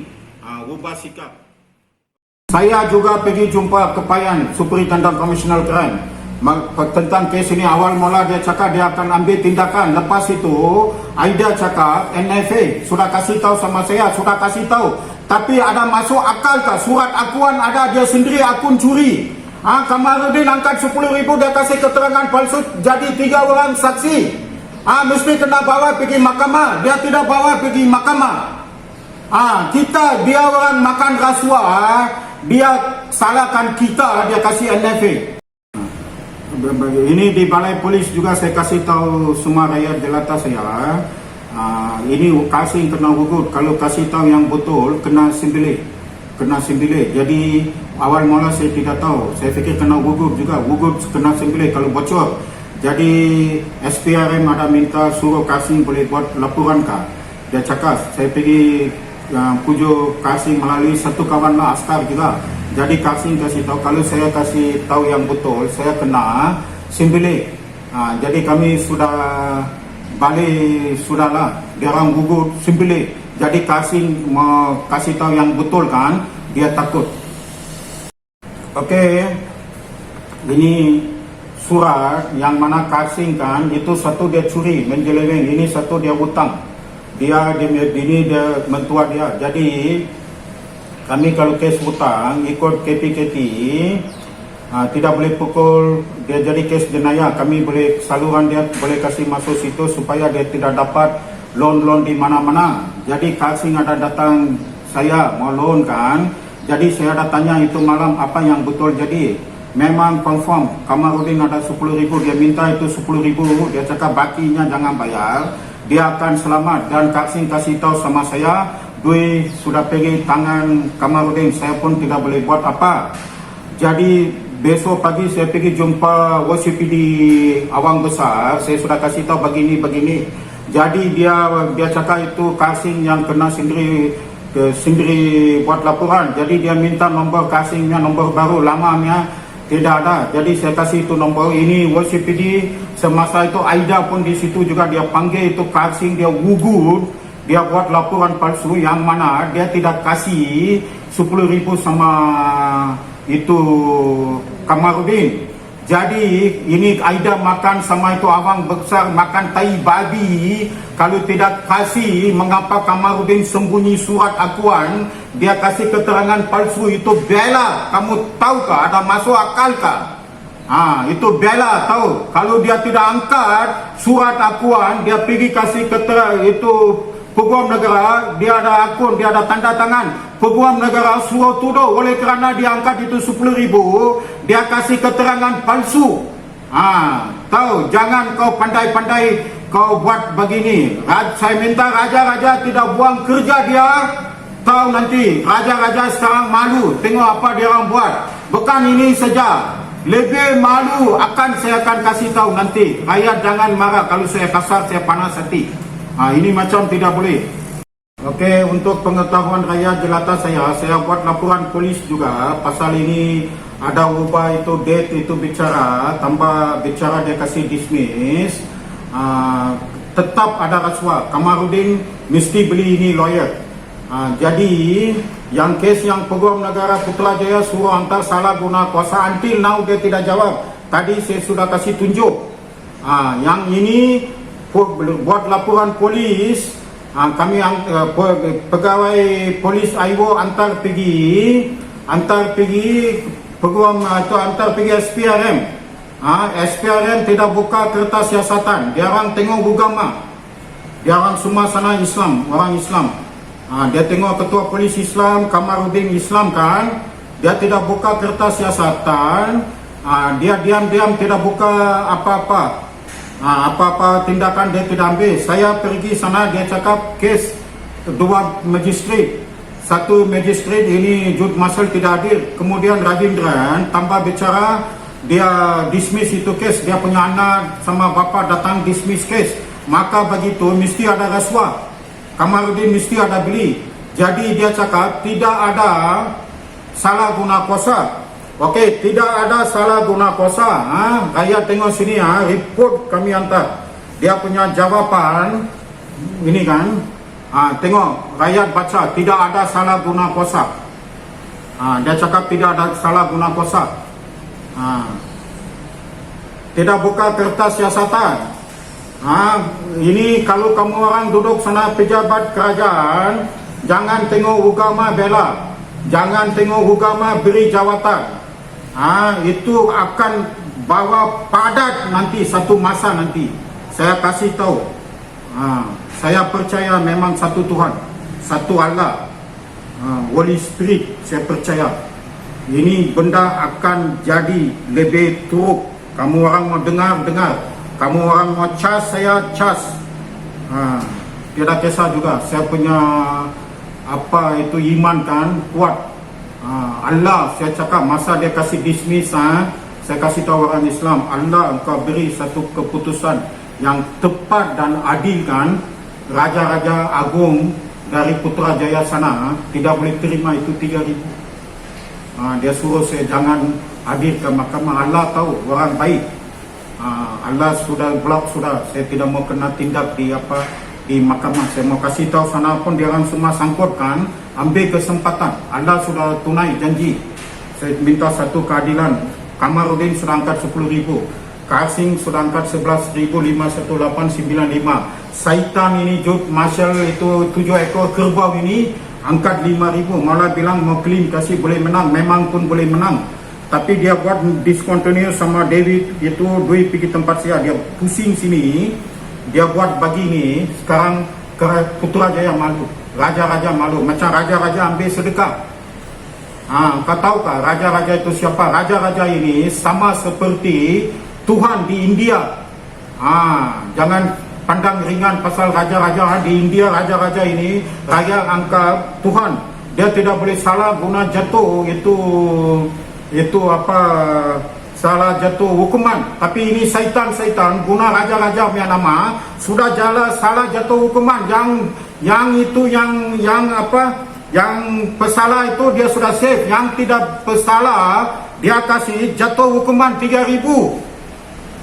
Ubah sikap. Saya juga pergi jumpa Kepayan, Superintendent Commissioner Crime, tentang kes ini. Awal mula dia cakap dia akan ambil tindakan. Lepas itu Aida cakap NFA sudah kasih tahu sama saya, sudah kasih tahu. Tapi ada masuk akal tak? Surat akuan ada, dia sendiri akun curi. Kamarudin angkat 10,000, dia kasih keterangan palsu, jadi 3 orang saksi. Mesti kena bawa pergi mahkamah. Dia tidak bawa pergi mahkamah. Dia orang makan rasuah, dia salahkan kita, dia kasih NFA. Ini di balai polis juga saya kasih tahu semua rakyat jelata saya. Ini kasih kena gugut. Kalau kasih tahu yang betul, kena sembelih. Jadi awal mula saya tidak tahu. Saya fikir kena gugut juga. Gugut kena sembelih kalau bocor. Jadi SPRM ada minta suruh Kasing boleh buat laporan kah? Dia cakap saya pergi pujuk Kasing melalui satu kawan lah, askar juga. Jadi Kasing kasih tahu, kalau saya kasih tahu yang betul, saya kena sembelih. Jadi kami sudah balik, sudahlah dia orang gugur sembelih. Jadi Kasing mau kasih tahu yang betul kan, dia takut. Okey, ini surat yang mana Kasing kan, itu satu dia curi, menjeleweng, ini satu dia hutang. Dia mentua dia. Jadi kami kalau kes hutang ikut KPKT, tidak boleh pukul dia, jadi kes jenayah. Kami boleh saluran dia boleh kasih masuk situ supaya dia tidak dapat loan di mana-mana. Jadi Kasing ada datang saya mau loan kan. Jadi saya ada tanya itu malam apa yang betul jadi. Memang confirm Kamarudin ada 10,000, dia minta itu 10,000, dia cakap bakinya jangan bayar, dia akan selamat. Dan Kasing kasih tahu sama saya, duit sudah pergi tangan Kamarudin, saya pun tidak boleh buat apa. Jadi besok pagi saya pergi jumpa WCPD Awang Besar, saya sudah kasih tahu begini. Jadi dia cakap itu kasing yang kena sendiri buat laporan. Jadi dia minta nombor kasingnya, nombor baru, lamanya tidak ada. Jadi saya kasih itu nombor ini WCPD. Semasa itu Aida pun di situ juga dia panggil itu kasing, dia gugur, dia buat laporan palsu yang mana dia tidak kasih 10.000 sama itu Kamarudin. Jadi ini Aida makan sama itu abang besar makan tai babi. Kalau tidak kasih, mengapa Kamarudin sembunyi surat akuan? Dia kasih keterangan palsu itu bela. Kamu tahu kah? Ada masuk akal kah? Itu bela tahu. Kalau dia tidak angkat surat akuan, dia pergi kasih keterangan itu Peguam negara, dia ada akun, dia ada tanda tangan. Peguam negara suruh tuduh oleh kerana dia angkat itu 10.000, dia kasih keterangan palsu. Tahu, jangan kau pandai-pandai kau buat begini. Saya minta raja-raja tidak buang kerja dia. Tahu nanti raja-raja sekarang malu tengok apa dia orang buat. Bukan ini saja, lebih malu saya akan kasih tahu nanti. Rakyat jangan marah kalau saya kasar, saya panas hati. Ini macam tidak boleh. Okey, untuk pengetahuan rakyat jelata saya buat laporan polis juga pasal ini. Ada ubah itu date itu bicara, tambah bicara dia kasih dismiss. Tetap ada rasuah. Kamarudin mesti beli ini lawyer. Jadi yang kes yang Peguam Negara Putrajaya suruh hantar salah guna kuasa, until now dia tidak jawab. Tadi saya sudah kasih tunjuk. Yang ini buat laporan polis, kami pegawai polis Aiwo antar pergi peguam itu antar pergi SPRM. SPRM tidak buka kertas siasatan, dia orang tengok agama, dia orang semua sana Islam, orang Islam. Dia tengok ketua polis Islam, Kamarudin Islam kan, dia tidak buka kertas siasatan. Dia diam-diam tidak buka apa-apa. Apa-apa tindakan dia tidak ambil. Saya pergi sana, dia cakap kes dua magistrat. Satu magistrat ini Jud Masal tidak hadir. Kemudian Ravindran tambah bicara, dia dismiss itu kes. Dia punya anak sama bapa datang dismiss kes. Maka begitu mesti ada rasuah. Kamarudin mesti ada beli. Jadi dia cakap tidak ada salah guna kuasa. Okey, tidak ada salah guna kuasa. Rakyat tengok sini, report kami hantar. Dia punya jawapan ini kan. Tengok, rakyat baca, tidak ada salah guna kuasa. Dia cakap tidak ada salah guna kuasa. Tidak buka kertas siasatan. Ini kalau kamu orang duduk sana pejabat kerajaan, jangan tengok agama bela. Jangan tengok agama beri jawatan. Itu akan bawa padat nanti satu masa nanti. Saya kasih tahu. Saya percaya memang satu Tuhan, satu Allah, Holy Spirit. Saya percaya ini benda akan jadi lebih teruk. Kamu orang mau dengar, kamu orang mau cas, saya cas. Tidak kisah juga. Saya punya apa itu iman kan kuat. Allah, saya cakap masa dia kasih dismiss, saya kasih tahu orang Islam, Allah engkau beri satu keputusan yang tepat dan adil kan. Raja-raja agung dari Putrajaya sana tidak boleh terima itu 3.000. Dia suruh saya jangan hadir ke mahkamah. Allah tahu orang baik. Allah sudah blok sudah. Saya tidak mau kena tindak di mahkamah. Saya mau kasih tahu sana pun dia orang semua sangkut kan. Ambil kesempatan. Allah sudah tunai janji. Saya minta satu keadilan. Kamarudin sudah angkat 10.000. Kasing sudah angkat 11,51895. Saitan ini Jud Marshall itu 7 ekor kerbau ini angkat 5.000. Malah bilang mau claim kasih boleh menang. Memang pun boleh menang. Tapi dia buat discontinue sama David itu Dwi pergi tempat saya. Dia pusing sini. Dia buat bagi ni. Sekarang Putrajaya malu. Raja-raja malu. Macam raja-raja ambil sedekah. Kau tahu kah raja-raja itu siapa? Raja-raja ini sama seperti Tuhan di India. Jangan pandang ringan pasal raja-raja di India. Raja-raja ini raja angkat Tuhan. Dia tidak boleh salah guna jatuh itu apa salah jatuh hukuman. Tapi ini syaitan guna raja-raja punya nama sudah salah jatuh hukuman. Yang pesalah itu dia sudah save, yang tidak pesalah dia kasih jatuh hukuman 3,000.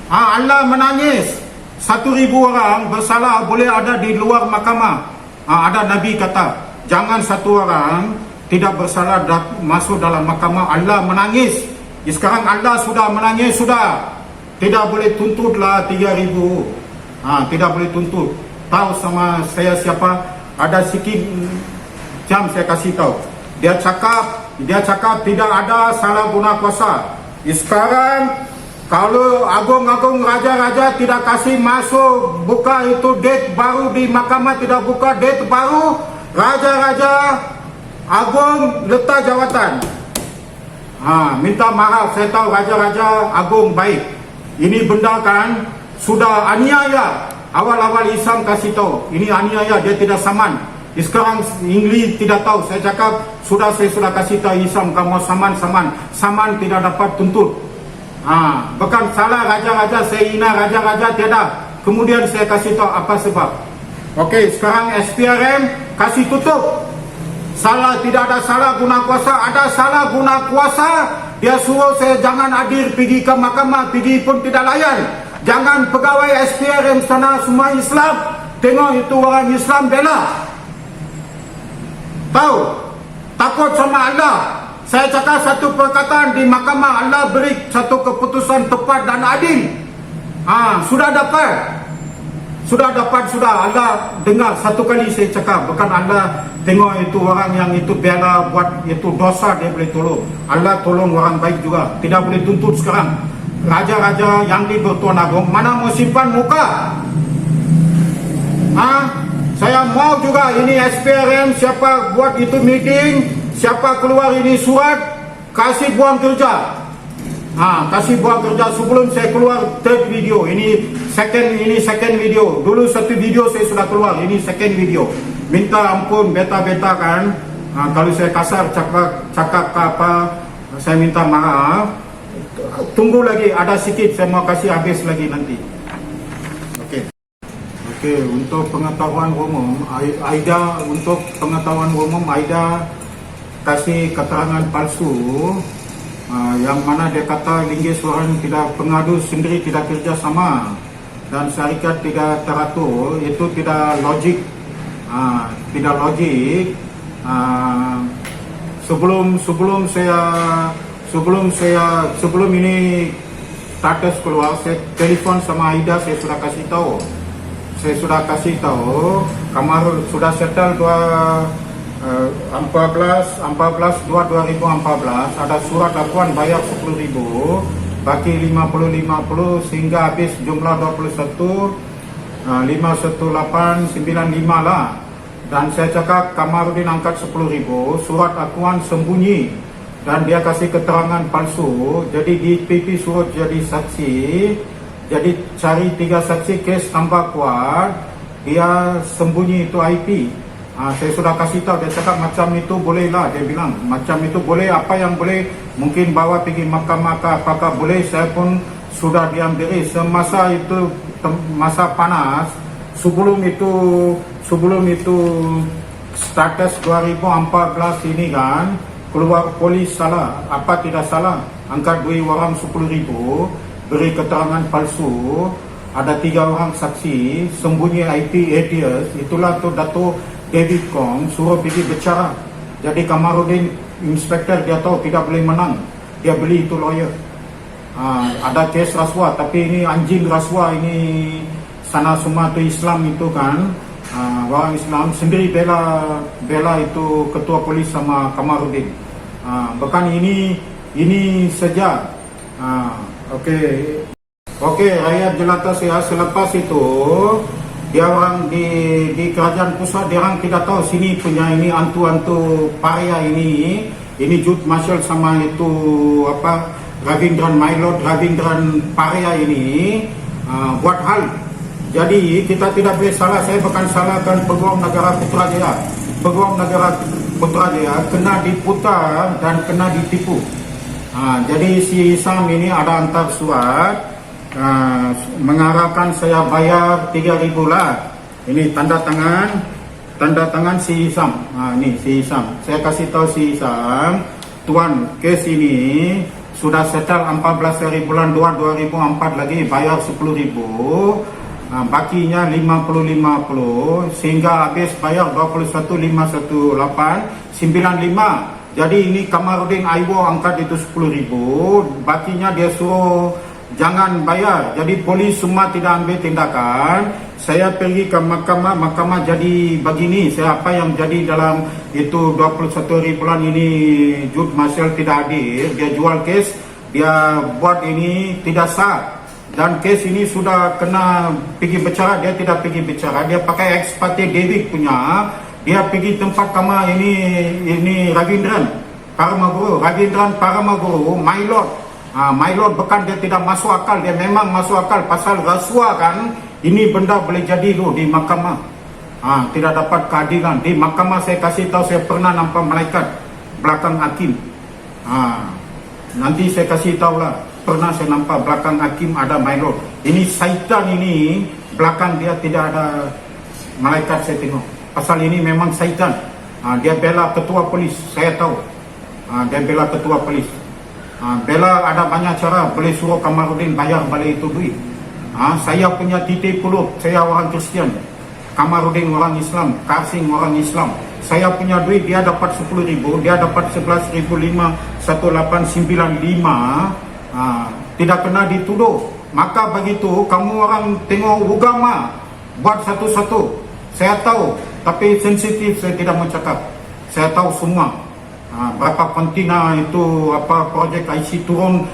Allah menangis. 1,000 orang bersalah boleh ada di luar mahkamah. Ada Nabi kata, jangan satu orang tidak bersalah masuk dalam mahkamah. Allah menangis. Sekarang Allah sudah menangis, sudah tidak boleh tuntutlah 3,000. Tidak boleh tuntut. Tahu sama saya siapa? Ada sikit jam saya kasih tahu. Dia cakap tidak ada salah guna kuasa. Sekarang kalau agung-agung raja-raja tidak kasih masuk, buka itu date baru di mahkamah, tidak buka date baru, raja-raja agung letak jawatan. Minta maaf, saya tahu raja-raja agung baik. Ini benda kan sudah aniaya. Awal-awal Islam kasih tahu, ini aniaya, dia tidak saman. Sekarang Inggeris tidak tahu. Saya cakap saya sudah kasih tahu Islam, kamu saman tidak dapat tuntut. Bukan salah raja-raja, saya hina raja-raja, tiada. Kemudian saya kasih tahu apa sebab. Okey, sekarang SPRM kasih tutup. Tidak ada salah guna kuasa, ada salah guna kuasa. Dia suruh saya jangan hadir pergi ke mahkamah, pergi pun tidak layan. Jangan pegawai SPRM sana semua Islam. Tengok itu orang Islam bela. Tahu? Takut sama Allah. Saya cakap satu perkataan di mahkamah, Allah beri satu keputusan tepat dan adil. Sudah dapat. Sudah Allah dengar satu kali saya cakap. Bukan Allah tengok itu orang yang itu bela buat itu dosa dia boleh tolong. Allah tolong orang baik juga. Tidak boleh tuntut sekarang. Raja-raja yang di Bertuan Agong mana mau simpan muka? Saya mau juga ini SPRM siapa buat itu meeting, siapa keluar ini surat, kasih buang kerja. Kasih buang kerja sebelum saya keluar third video. Ini second video. Dulu satu video saya sudah keluar, ini second video. Minta ampun beta-beta kan. Kalau saya kasar cakap apa, saya minta maaf. Tunggu lagi, ada sikit saya mau kasih habis lagi nanti. Okey, untuk pengetahuan umum, Aida kasih keterangan palsu yang mana dia kata linggis orang tidak pengadu sendiri tidak kerjasama dan syarikat tidak teratur, itu tidak logik. Sebelum ini status keluar, saya telefon sama Aida, saya sudah kasih tahu Kamarul sudah settle 14/2/2014 ada surat dakwaan bayar 10,000 baki 50 sehingga habis jumlah 21 51895 lah. Dan saya cakap Kamarudin angkat 10,000, surat dakwaan sembunyi dan dia kasih keterangan palsu. Jadi DPP suruh jadi saksi. Jadi cari 3 saksi, kes tambah kuat. Dia sembunyi itu IP. Saya sudah kasih tahu, dia cakap macam itu boleh lah. Dia bilang macam itu boleh, apa yang boleh mungkin bawa pergi mahkamah apakah boleh. Saya pun sudah diam diri. Semasa itu masa panas, sebelum itu status 2014 ini kan keluar polis salah, apa tidak salah, angkat 2 orang 10,000, beri keterangan palsu, ada 3 orang saksi, sembunyi IP ATS. Itulah tu Dato' David Kong suruh pergi bicara. Jadi Kamarudin inspektor dia tahu tidak boleh menang, dia beli itu lawyer. Ada kes rasuah, tapi ini anjing rasuah ini sana semua tu Islam itu kan. Orang Islam sendiri bela itu ketua polis sama Kamarudin. Bahkan ini saja. Okey, rakyat jelata saya selepas itu dia orang di kerajaan pusat, dia orang tidak tahu sini punya ini antu-antu paria ini Jut Marshall sama itu apa Ravindran Mylord Ravindran paria ini buat hal. Jadi kita tidak boleh salah. Saya bukan salahkan Peguam Negara Putrajaya. Peguam Negara Putrajaya kena diputar dan kena ditipu. Jadi si Isam ini ada hantar surat mengarahkan saya bayar 3.000 lah. Ini tanda tangan si Isam. Ini si Isam. Saya kasih tahu si Isam, tuan, kes ini sudah settle 14 hari bulan 2 2004 lagi bayar 10.000. Bakinya 50-50 sehingga habis bayar 21.518.95. Jadi ini Kamarudin Aiwo angkat itu 10.000, bakinya dia suruh jangan bayar. Jadi polis semua tidak ambil tindakan. Saya pergi ke mahkamah jadi begini. Saya apa yang jadi dalam itu 21 hari bulan ini Jude Marcel tidak hadir. Dia jual kes, dia buat ini tidak sah. Dan kes ini sudah kena pergi bicara, dia tidak pergi bicara. Dia pakai ex parte David punya. Dia pergi tempat kamar ini Ravindran Paramaguru, my lord. My lord bukan dia tidak masuk akal, dia memang masuk akal pasal rasuah kan. Ini benda boleh jadi loh di mahkamah. Tidak dapat keadilan. Di mahkamah saya kasih tahu saya pernah nampak malaikat belakang hakim. Nanti saya kasih tahu lah. Pernah saya nampak belakang hakim ada my lord. Ini syaitan ini belakang dia tidak ada malaikat saya tengok. Pasal ini memang syaitan. Dia bela ketua polis, saya tahu. Dia bela ketua polis. Bela ada banyak cara, boleh suruh Kamarudin bayar balik itu duit. Saya punya titik pulut, saya orang Kristian. Kamarudin orang Islam, Karsing orang Islam. Saya punya duit, dia dapat 10.000, dia dapat 11.518.95. Tidak kena dituduh. Maka begitu, kamu orang tengok agama, buat satu-satu. Saya tahu, tapi sensitif saya tidak mau cakap. Saya tahu semua. Berapa kontina itu apa projek IC turun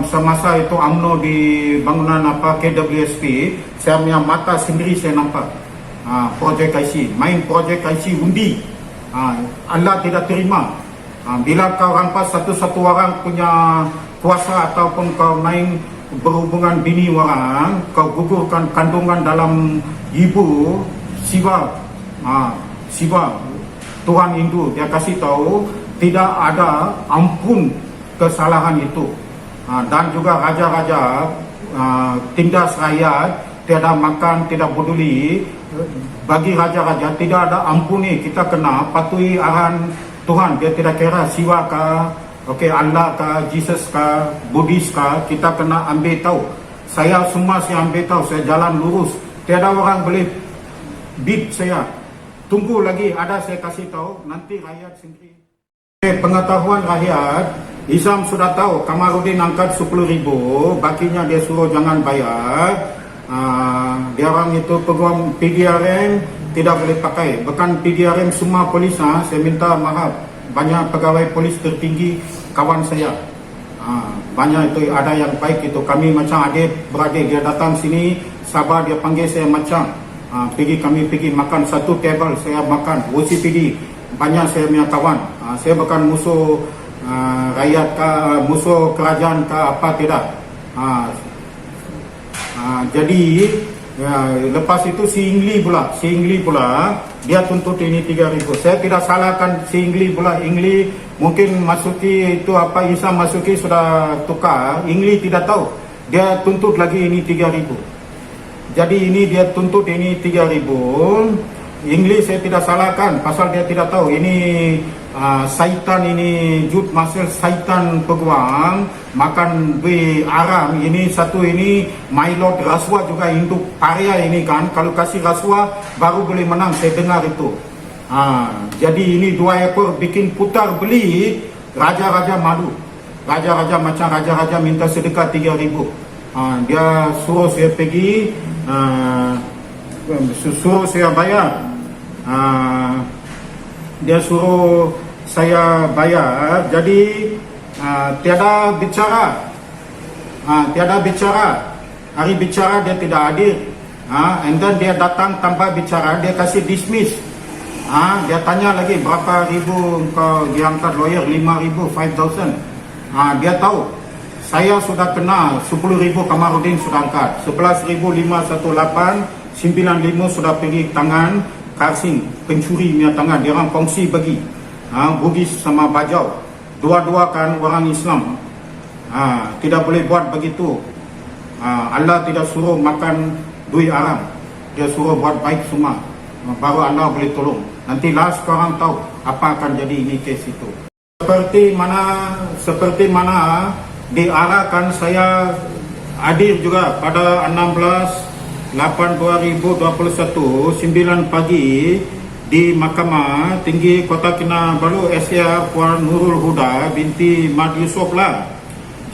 semasa itu UMNO di bangunan apa KWSP. Saya punya mata sendiri saya nampak. Projek IC, main projek IC undi. Allah tidak terima. Bila kau rampas satu-satu orang punya kuasa ataupun kau main berhubungan bini orang, kau gugurkan kandungan dalam ibu, Siva, Tuhan Hindu dia kasih tahu tidak ada ampun kesalahan itu. Dan juga raja-raja tindas rakyat, tiada makan, tidak peduli. Bagi raja-raja tidak ada ampuni. Kita kena patuhi arahan Tuhan. Dia tidak kira Siva kah, Allah kah, Jesus kah, Buddhis kah, kita kena ambil tahu. Saya semua saya ambil tahu, saya jalan lurus. Tiada orang boleh beat saya. Tunggu lagi ada saya kasih tahu, nanti rakyat sendiri. Pengetahuan rakyat, Isam sudah tahu Kamarudin angkat 10.000, bakinya dia suruh jangan bayar. Dia orang itu peguam PDRM tidak boleh pakai. Bahkan PDRM semua polis, saya minta maaf. Banyak pegawai polis tertinggi kawan saya. Banyak itu ada yang baik itu. Kami macam adik-beradik, dia datang sini, sabar dia panggil saya macam. Kami pergi makan satu table, saya makan OCPD, banyak saya punya kawan. Saya bukan musuh rakyat ke, musuh kerajaan ke apa tidak. Jadi lepas itu si Ingli pula dia tuntut ini 3.000. Saya tidak salahkan si Ingli pula. Ingli mungkin masuki itu apa, Isa masuki sudah tukar. Ingli tidak tahu, dia tuntut lagi ini 3.000. Jadi ini dia tuntut ini 3.000. Inglis saya tidak salahkan pasal dia tidak tahu. Ini syaitan ini Jude Marcel, syaitan peguam makan duit haram. Ini satu ini my lord rasuah juga induk paria ini kan. Kalau kasih rasuah baru boleh menang, saya dengar itu. Jadi ini 2 ekor bikin putar beli. Raja-raja malu. Raja-raja macam raja-raja minta sedekah 3.000. Dia suruh saya pergi, suruh saya bayar. Dia suruh saya bayar. Jadi tiada bicara. Hari bicara dia tidak hadir. And then dia datang tanpa bicara, dia kasih dismiss. Dia tanya lagi berapa ribu kau diangkat lawyer, 5.000, 5,000. Dia tahu saya sudah kena 10.000 Kamarudin sudah angkat, 11.518, 95 sudah pergi tangan Karsing, pencuri punya tangan, dia orang kongsi bagi Bugis sama Bajau, dua-dua kan orang Islam. Tidak boleh buat begitu. Allah tidak suruh makan duit haram. Dia suruh buat baik semua. Baru Allah boleh tolong. Nantilah sekarang tahu apa akan jadi ini kes itu. Seperti mana diarahkan, saya hadir juga pada 16/8/2021 9 pagi di Mahkamah Tinggi Kota Kinabalu SR Puan Nurul Huda binti Mat Yusof lah.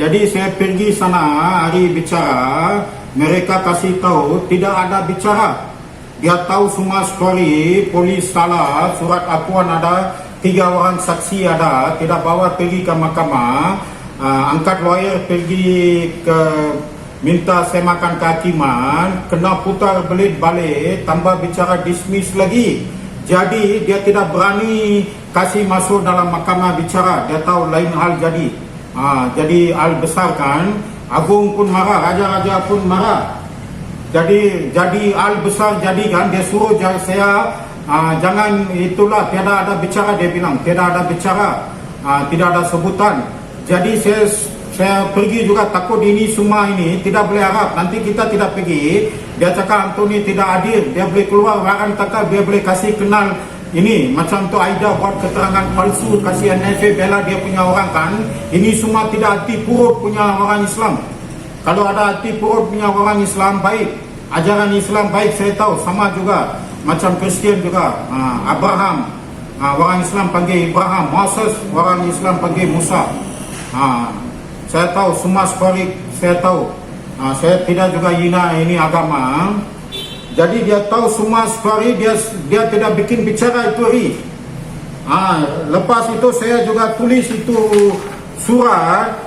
Jadi saya pergi sana hari bicara, mereka kasih tahu tidak ada bicara. Dia tahu semua story, polis salah, surat akuan ada, 3 orang saksi ada, tidak bawa pergi ke mahkamah, angkat lawyer pergi ke minta semakan kehakiman, kena putar belit-balik, tambah bicara dismiss lagi. Jadi dia tidak berani kasih masuk dalam mahkamah bicara, dia tahu lain hal jadi. Jadi hal besar kan, agung pun marah, raja-raja pun marah. Jadi hal besar jadi kan, dia suruh saya jangan itulah, tiada ada bicara, dia bilang tiada ada bicara, tidak ada sebutan. Jadi saya pergi juga, takut ini semua ini tidak boleh harap nanti kita tidak pergi. Dia cakap Anthony tidak hadir, dia boleh keluar waran takkan, dia boleh kasih kenal ini macam tu Aida buat keterangan palsu, kasih NFA bela dia punya orang kan. Ini semua tidak hati purut punya orang Islam. Kalau ada hati purut punya orang Islam baik, ajaran Islam baik, saya tahu sama juga macam Kristian juga. Abraham, orang Islam panggil Abraham, Moses, orang Islam panggil Musa. Saya tahu semua story, saya tahu. Saya tidak juga hina ini agama. Jadi dia tahu semua story, dia tidak bikin bicara itu hari. Lepas itu saya juga tulis itu surat.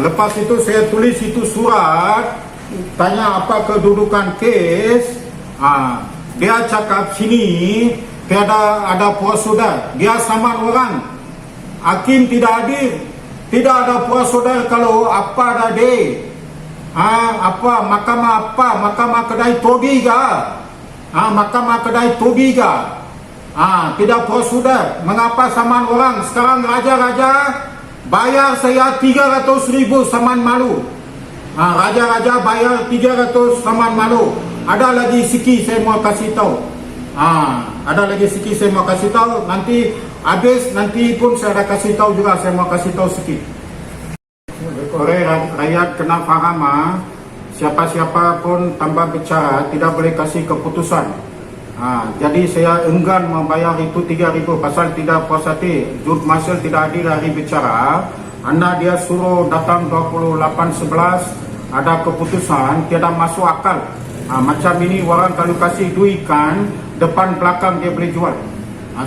Lepas itu saya tulis itu surat, tanya apa kedudukan kes. Dia cakap sini tiada ada prosedur, dia saman orang. Hakim tidak hadir, tidak ada prosedur kalau apa ada dia. Mahkamah kedai tobi ga? Mahkamah kedai tobi ga? Tidak prosedur. Mengapa saman orang? Sekarang raja-raja bayar saya 300,000 saman malu. Raja-raja bayar 300 saman malu. Ada lagi sikit saya mau kasih tahu. Nanti habis, nanti pun saya dah kasih tahu juga, saya mau kasih tahu sikit. Rakyat kena faham, siapa-siapa pun tanpa bicara tidak boleh kasih keputusan. Jadi saya enggan membayar itu 3,000 pasal tidak puas hati. Jurut Marshal tidak hadir hari bicara. Anda dia suruh datang 28/11, ada keputusan, tiada masuk akal. Macam ini orang kalau kasih duit kan, depan belakang dia boleh jual.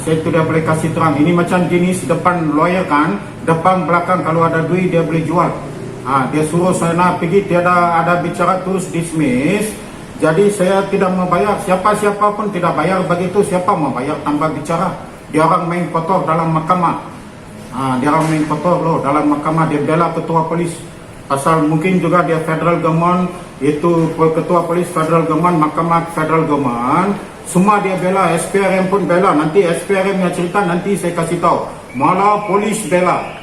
Saya tidak boleh kasih terang. Ini macam jenis depan lawyer kan, depan belakang kalau ada duit dia boleh jual. Dia suruh saya nak pergi, tiada ada bicara terus dismiss. Jadi saya tidak membayar, siapa-siapa pun tidak bayar begitu. Siapa membayar tanpa bicara? Dia orang main kotor dalam mahkamah. Dia orang main kotor loh dalam mahkamah. Dia bela ketua polis, pasal mungkin juga dia federal government, itu ketua polis federal government, mahkamah federal government, semua dia bela. SPRM pun bela. Nanti SPRM yang cerita nanti saya kasih tahu. Malah polis bela.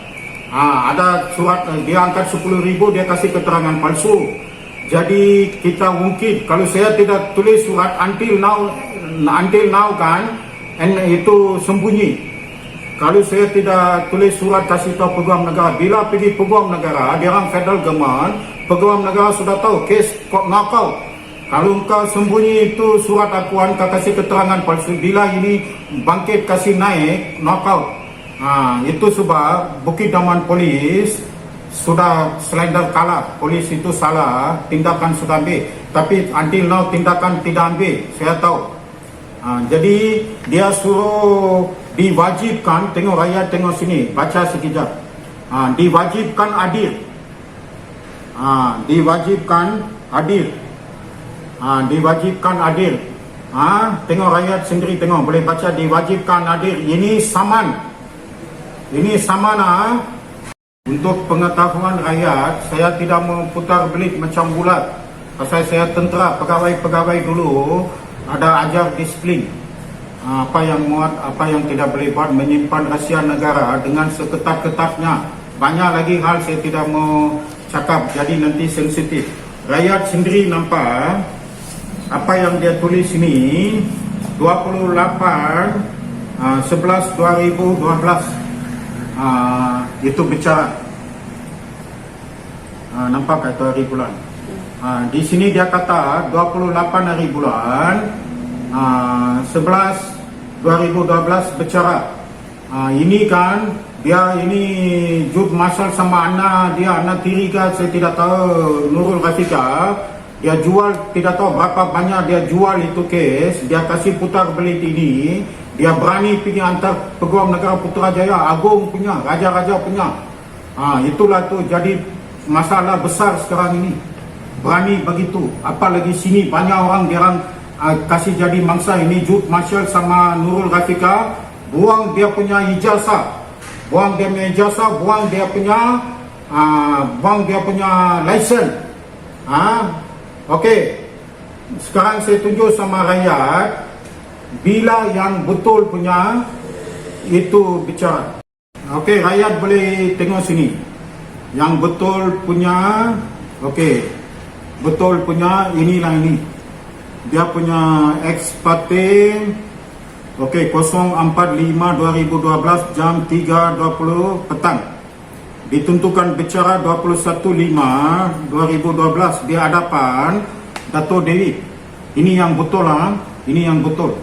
Ada surat, dia angkat 10,000, dia kasih keterangan palsu. Jadi kita mungkin, kalau saya tidak tulis surat until now kan, itu sembunyi. Kalau saya tidak tulis surat kasih tahu peguam negara, bila pergi peguam negara, dia orang federal government, peguam negara sudah tahu kes kok knockout. Kalau engkau sembunyi itu surat akuan, kau kasih keterangan palsu, bila ini bangkit kasih naik, knockout. Itu sebab Bukit Daman polis sudah slender kalah, polis itu salah, tindakan sudah ambil, tapi until now tindakan tidak ambil, saya tahu. Jadi dia suruh diwajibkan, tengok rakyat tengok sini, baca sekejap. Diwajibkan hadir. Diwajibkan hadir. Diwajibkan hadir. Tengok rakyat sendiri, tengok boleh baca diwajibkan hadir. Ini saman. Ini sama lah. Untuk pengetahuan rakyat, saya tidak mau putar belit macam bulat. Pasal saya tentera, pegawai-pegawai dulu ada ajar disiplin. Apa yang muat, apa yang tidak boleh buat, menyimpan rahsia negara dengan seketat-ketatnya. banyak lagi hal saya tidak mau cakap, jadi nanti sensitif. Rakyat sendiri nampak apa yang dia tulis ini 28/11/2012 itu bicara. Nampak itu hari bulan. Di sini dia kata 28 hari bulan 11/2012 bicara. Ini kan dia ini Jude Marshall sama anak tiri kan, saya tidak tahu, Nurul Rafika. Dia jual, tidak tahu berapa banyak dia jual itu kes. Dia kasih putar belit ini. Dia berani pergi antar Peguam Negara Putrajaya, Agung punya, Raja-Raja punya. Itulah tu jadi masalah besar sekarang ini. Berani begitu. Apalagi sini banyak orang dia kasih jadi mangsa ini. Jude Marshall sama Nurul Rafika buang dia punya ijazah, buang dia punya license. Okey, sekarang saya tunjuk sama rakyat bila yang betul punya itu bicara. Okey, rakyat boleh tengok sini. Yang betul punya, okey, betul punya inilah ini. Dia punya ex parte, okey, 045/2012 jam 3.20 petang. Ditentukan bicara 21/5/2012 di hadapan Dato' Dewi. Ini yang betul lah, ini yang betul.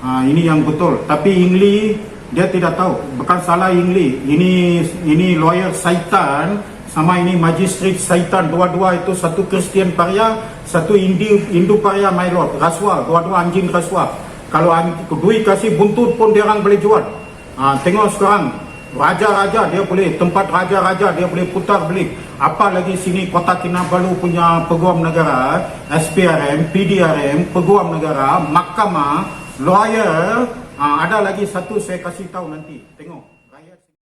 Ini yang betul. Tapi Ingli dia tidak tahu, bukan salah Ingli. Ini lawyer Saitan sama ini magistrat Saitan, dua-dua itu satu Kristian Paria, satu Hindu Paria, my lord. Rasuah, dua-dua anjing rasuah. Kalau duit kasih buntut pun dia orang boleh jual. Tengok sekarang. Raja-raja dia boleh, tempat raja-raja dia boleh putar belik. Apalagi sini Kota Kinabalu punya Peguam Negara, SPRM, PDRM, Peguam Negara, Mahkamah, lawyer. Ada lagi satu saya kasih tahu nanti. Tengok.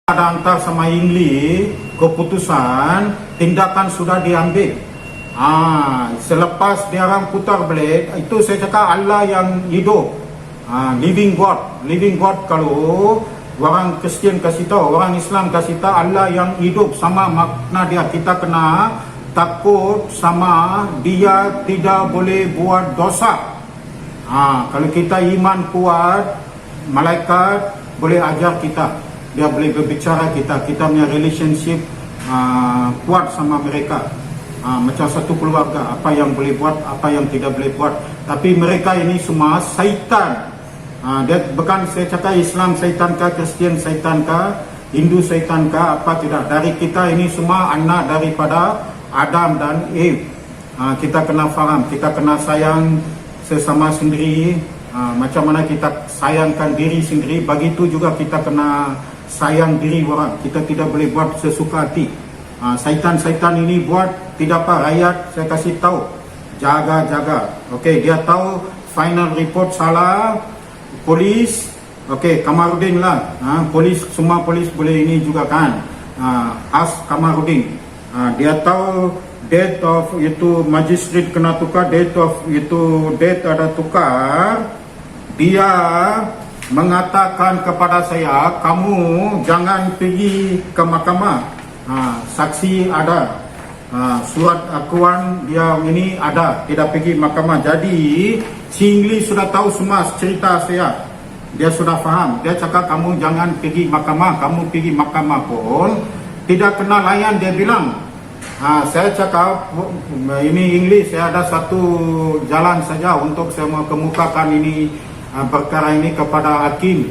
Ada hantar sama Ingli keputusan, tindakan sudah diambil. Selepas dia orang putar belik, itu saya cakap Allah yang hidup. Living God kalau orang Kristian kasih tahu, orang Islam kasih tahu Allah yang hidup, sama makna dia. Kita kena takut sama dia tidak boleh buat dosa. Kalau kita iman kuat, malaikat boleh ajar kita, dia boleh berbicara kita punya relationship kuat sama mereka. Macam satu keluarga, apa yang boleh buat, apa yang tidak boleh buat. Tapi mereka ini semua syaitan. Dia bukan saya cakap Islam syaitan kah, Kristian syaitan kah, Hindu syaitan kah, apa tidak. Dari kita ini semua anak daripada Adam dan Eve. Kita kena faham, kita kena sayang sesama sendiri. Macam mana kita sayangkan diri sendiri, begitu juga kita kena sayang diri orang. Kita tidak boleh buat sesuka hati. Syaitan-syaitan ini buat tidak apa, rakyat saya kasih tahu, jaga-jaga. Okey, dia tahu final report salah. Polis, okey, Kamarudin lah. Polis, semua polis boleh ini juga kan. Kamarudin. Dia tahu date of itu magistrat kena tukar, date of itu date ada tukar. Dia mengatakan kepada saya, kamu jangan pergi ke mahkamah. Saksi ada. Surat akuan dia ini ada, tidak pergi mahkamah. Jadi si Ingli sudah tahu semua cerita saya, dia sudah faham. Dia cakap kamu jangan pergi mahkamah, kamu pergi mahkamah pun tidak kena layan. Dia bilang, saya cakap ini Ingli, saya ada satu jalan saja untuk saya mau kemukakan ini perkara ini kepada hakim.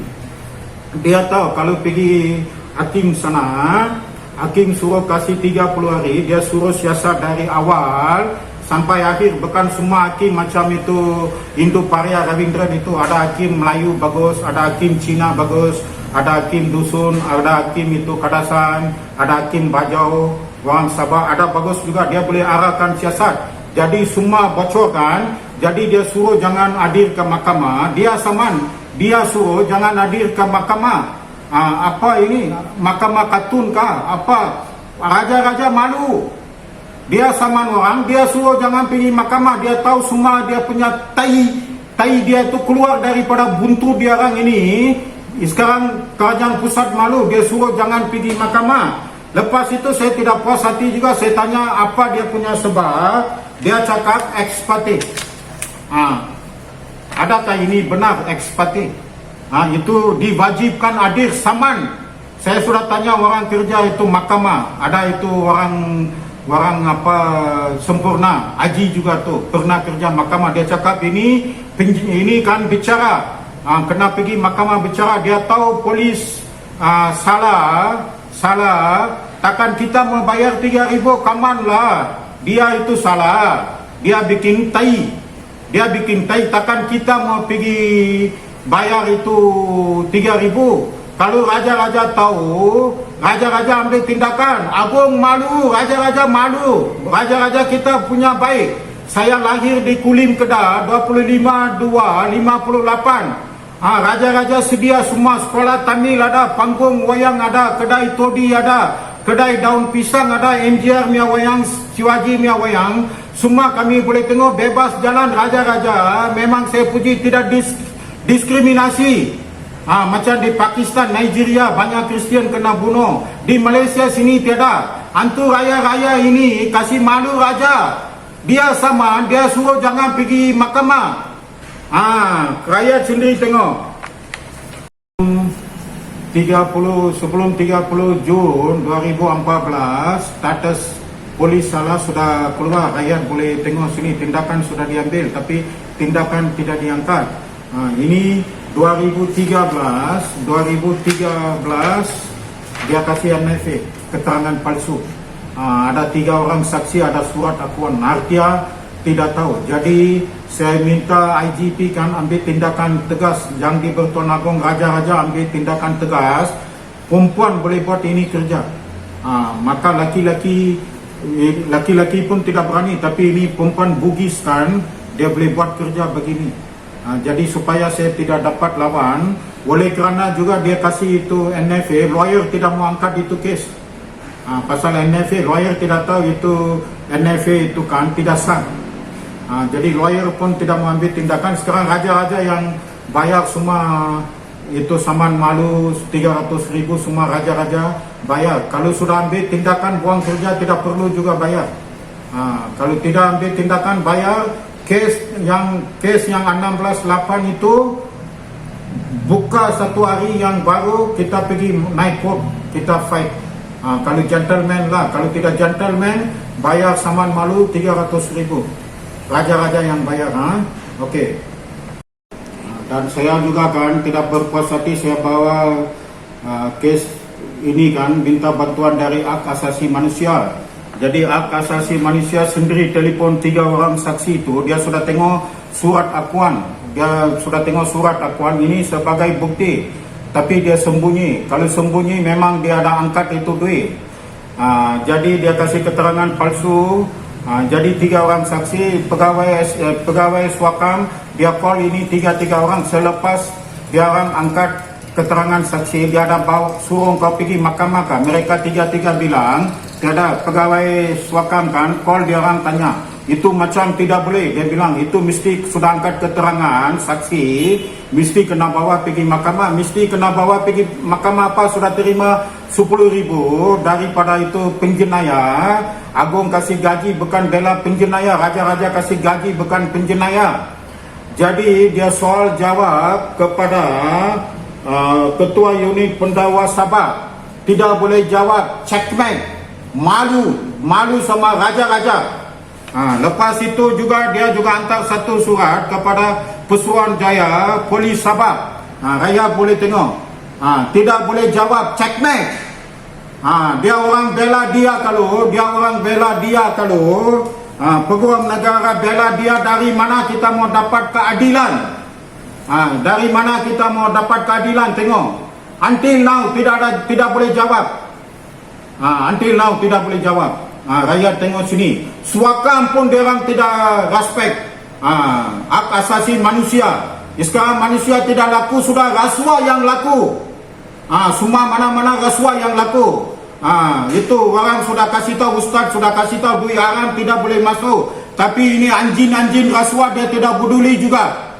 Dia tahu kalau pergi hakim sana, hakim suruh kasih 30 hari, dia suruh siasat dari awal sampai akhir. Bukan semua hakim macam itu Hindu Paria Ravindran itu. Ada hakim Melayu bagus, ada hakim Cina bagus, ada hakim Dusun, ada hakim itu Kadasan, ada hakim Bajau, orang Sabah, ada bagus juga. Dia boleh arahkan siasat. Jadi semua bocor kan. Jadi dia suruh jangan hadir ke mahkamah. Dia saman, dia suruh jangan hadir ke mahkamah. Apa ini? Mahkamah katun kah? Apa? Raja-raja malu. Dia saman orang, dia suruh jangan pergi mahkamah. Dia tahu semua dia punya tai dia tu keluar daripada buntu dia orang ini. Sekarang kerajaan pusat malu, dia suruh jangan pergi mahkamah. Lepas itu saya tidak puas hati juga, saya tanya apa dia punya sebab. Dia cakap ex parte. Adakah ini benar ex parte? Itu diwajibkan hadir saman. Saya sudah tanya orang kerja itu mahkamah, ada itu orang sempurna, Haji juga tu pernah kerja mahkamah. Dia cakap ini kan bicara, kena pergi mahkamah bicara. Dia tahu polis salah, takkan kita membayar 3,000, kaman lah. Dia itu salah, dia bikin tai, takkan kita mau pergi bayar itu 3,000. Kalau raja-raja tahu, raja-raja ambil tindakan. Agung malu, raja-raja malu. Raja-raja kita punya baik. Saya lahir di Kulim Kedah 25/2/58. Raja-raja sedia semua, sekolah Tamil ada, panggung wayang ada, kedai todi ada, kedai daun pisang ada, MJR punya wayang, Siwaji punya wayang. Semua kami boleh tengok bebas jalan. Raja-raja memang saya puji tidak diskriminasi. Macam di Pakistan, Nigeria banyak Kristian kena bunuh. Di Malaysia sini tiada. Hantu raya-raya ini kasih malu raja. Dia sama, dia suruh jangan pergi mahkamah. Rakyat sendiri tengok. Sebelum 30 Jun 2014, status polis salah sudah keluar. Rakyat boleh tengok sini, tindakan sudah diambil tapi tindakan tidak diangkat. Ini 2013 dia kasih NFA keterangan palsu. Ada 3 orang saksi, ada surat akuan. Artia tidak tahu. Jadi saya minta IGP kan ambil tindakan tegas. Yang di Bertuan Agong, raja-raja ambil tindakan tegas. Perempuan boleh buat ini kerja. Maka laki-laki pun tidak berani. Tapi ini perempuan Bugis kan, dia boleh buat kerja begini. Jadi supaya saya tidak dapat lawan, oleh kerana juga dia kasih itu NFA, lawyer tidak mau angkat itu kes. Pasal NFA, lawyer tidak tahu itu NFA itu kan tidak sah. Jadi lawyer pun tidak mau ambil tindakan. Sekarang raja-raja yang bayar semua itu saman malu 300,000, semua raja-raja bayar. Kalau sudah ambil tindakan buang kerja tidak perlu juga bayar. Kalau tidak ambil tindakan bayar. Kes yang 16/8 itu buka satu hari yang baru kita pergi naik court, kita fight. Kalau gentleman lah, kalau tidak gentleman bayar saman malu 300,000. Raja-raja yang bayar. Okey. Dan saya juga kan tidak berpuas hati, saya bawa kes ini kan minta bantuan dari Hak Asasi Manusia. Jadi Hak Asasi Manusia sendiri telefon 3 orang saksi itu, dia sudah tengok surat akuan. Ini sebagai bukti. Tapi dia sembunyi. Kalau sembunyi memang dia ada angkat itu duit. Jadi dia kasih keterangan palsu. Jadi 3 orang saksi, pegawai Swakam, dia call ini 3 orang. Selepas dia orang angkat keterangan saksi, dia ada bawa suruh kau pergi mahkamah kan. Mereka 3 bilang tiada. Pegawai Swakam kan call dia orang tanya, itu macam tidak boleh. Dia bilang itu mesti sudah angkat keterangan saksi, mesti kena bawa pergi mahkamah. Apa sudah terima 10,000 daripada itu penjenayah. Agung kasih gaji bukan bela penjenayah, raja-raja kasih gaji bukan penjenayah. Jadi dia soal jawab kepada ketua unit pendakwa Sabah, tidak boleh jawab, checkmate. Malu sama raja-raja. Lepas itu juga dia juga hantar satu surat kepada Pesuruhan Jaya Polis Sabah. Rakyat boleh tengok. Tidak boleh jawab, checkmate. Dia orang bela dia kalau peguam negara bela dia. Dari mana kita mau dapat keadilan? Tengok. Until now tidak boleh jawab. Rakyat tengok sini. Swakam pun diorang tidak respect hak asasi manusia. Sekarang manusia tidak laku, sudah rasuah yang laku. Semua mana-mana rasuah yang laku. Itu orang sudah kasih tahu, ustaz sudah kasih tahu duit haram tidak boleh masuk. Tapi ini anjing-anjing rasuah dia tidak peduli juga.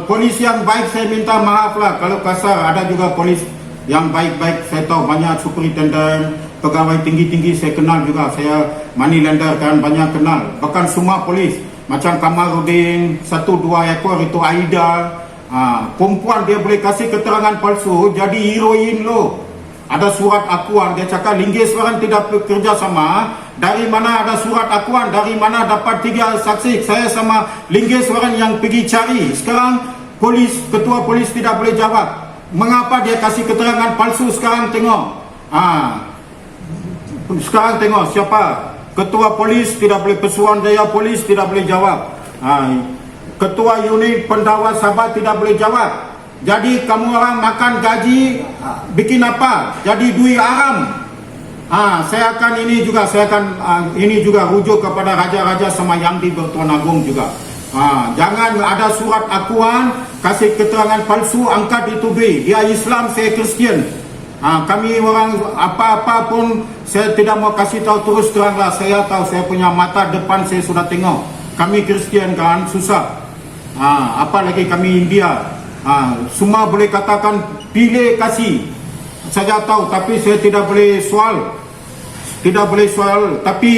Polis yang baik saya minta maaf lah kalau kasar. Ada juga polis yang baik-baik, saya tahu banyak superintendent, pegawai tinggi-tinggi saya kenal juga. Saya money lender kan banyak kenal. Bahkan semua polis macam Kamarudin, 1-2 ekor itu Aida. Perempuan dia boleh kasih keterangan palsu jadi heroin lo. Ada surat akuan, dia cakap linggis orang tidak bekerja sama. Dari mana ada surat akuan? Dari mana dapat 3 saksi? Saya sama linggis orang yang pergi cari. Sekarang polis, ketua polis tidak boleh jawab. Mengapa dia kasih keterangan palsu? Sekarang tengok. Sekarang tengok siapa? Ketua polis tidak boleh, Pesuruhan Jaya polis tidak boleh jawab. Ketua unit pendakwa Sabah tidak boleh jawab. Jadi kamu orang makan gaji bikin apa? Jadi duit haram. Saya akan ini juga rujuk kepada raja-raja sama yang di Bertuan Agong juga. Jangan ada surat akuan kasih keterangan palsu angkat itu duit. Dia Islam, saya Kristian. Kami orang apa-apa pun saya tidak mau kasih tahu, terus teranglah. Saya tahu, saya punya mata depan saya sudah tengok. Kami Kristian kan susah. Apalagi kami India. Semua boleh katakan pilih kasih. Saya tahu, tapi saya tidak boleh soal. Tidak boleh soal. Tapi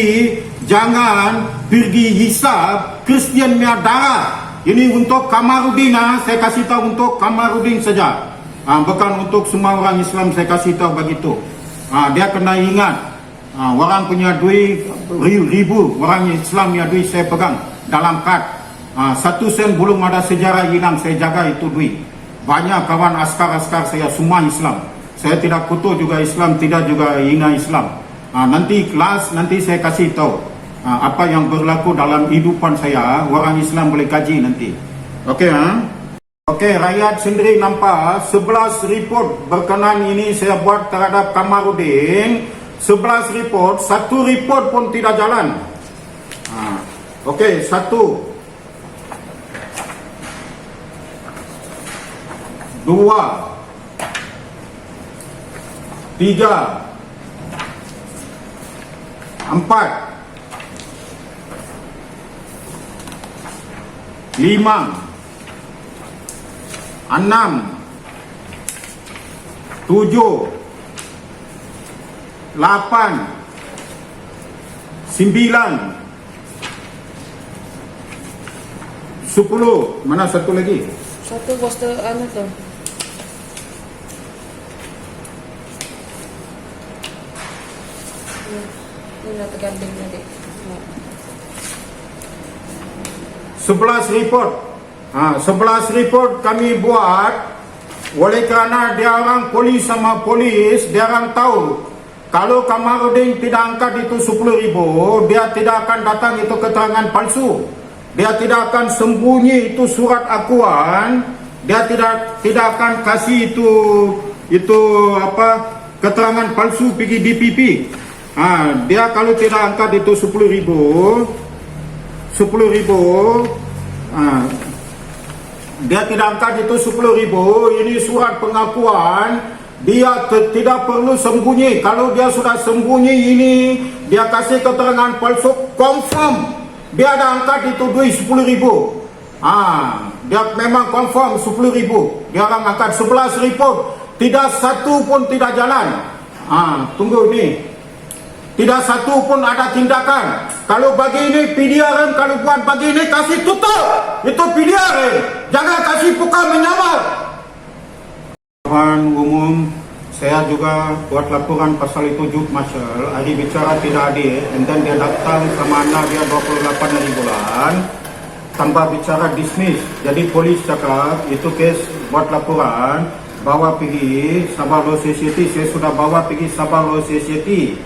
jangan pergi hisap Kristian punya darah. Ini untuk Kamarudin. Saya kasih tahu untuk Kamarudin saja. Bukan untuk semua orang Islam saya kasih tahu begitu. Dia kena ingat. Orang punya duit ribu. Orang Islam punya duit saya pegang dalam kad. 1 sen belum ada sejarah hilang, saya jaga itu duit. Banyak kawan askar-askar saya semua Islam. Saya tidak kutuk juga Islam, tidak juga hina Islam. Nanti kelas, nanti saya kasih tahu apa yang berlaku dalam kehidupan saya. Orang Islam boleh kaji nanti. Okey, Okey, rakyat sendiri nampak 11 report berkenaan ini saya buat terhadap Kamarudin. 11 report, 1 report pun tidak jalan. Okey, 1, 2, 3, 4, 5, 6, 7, 8, 9, 10. Mana satu lagi? Satu bos tu anu tu. Ini nak terganding nanti. 11 report. 11 report kami buat oleh kerana dia orang polis sama polis, dia orang tahu kalau Kamarudin tidak angkat itu 10,000, dia tidak akan datang itu keterangan palsu. Dia tidak akan sembunyi itu surat akuan. Dia tidak akan kasih itu keterangan palsu pergi DPP. Dia kalau tidak angkat itu 10,000, dia tidak angkat itu 10,000. Ini surat pengakuan. Dia tidak perlu sembunyi. Kalau dia sudah sembunyi ini, dia kasih keterangan palsu, confirm dia ada angkat itu duit 10,000. Dia memang confirm 10,000. Dia akan angkat 11 report. Tidak satu pun tidak jalan. Tunggu ni. Tidak satu pun ada tindakan. Kalau bagi ini PDRM, kalau buat bagi ini kasih tutup. Itu PDRM. Jangan kasih buka menyamar. Tuan umum, saya juga buat laporan pasal itu Jud Marshal. Ahli bicara tidak adil. Dan dia datang sama anak dia 28 hari bulan. Tanpa bicara dismiss. Jadi polis cakap itu kes buat laporan. Bawa pergi Sabah Law Society. Saya sudah bawa pergi Sabah Law Society.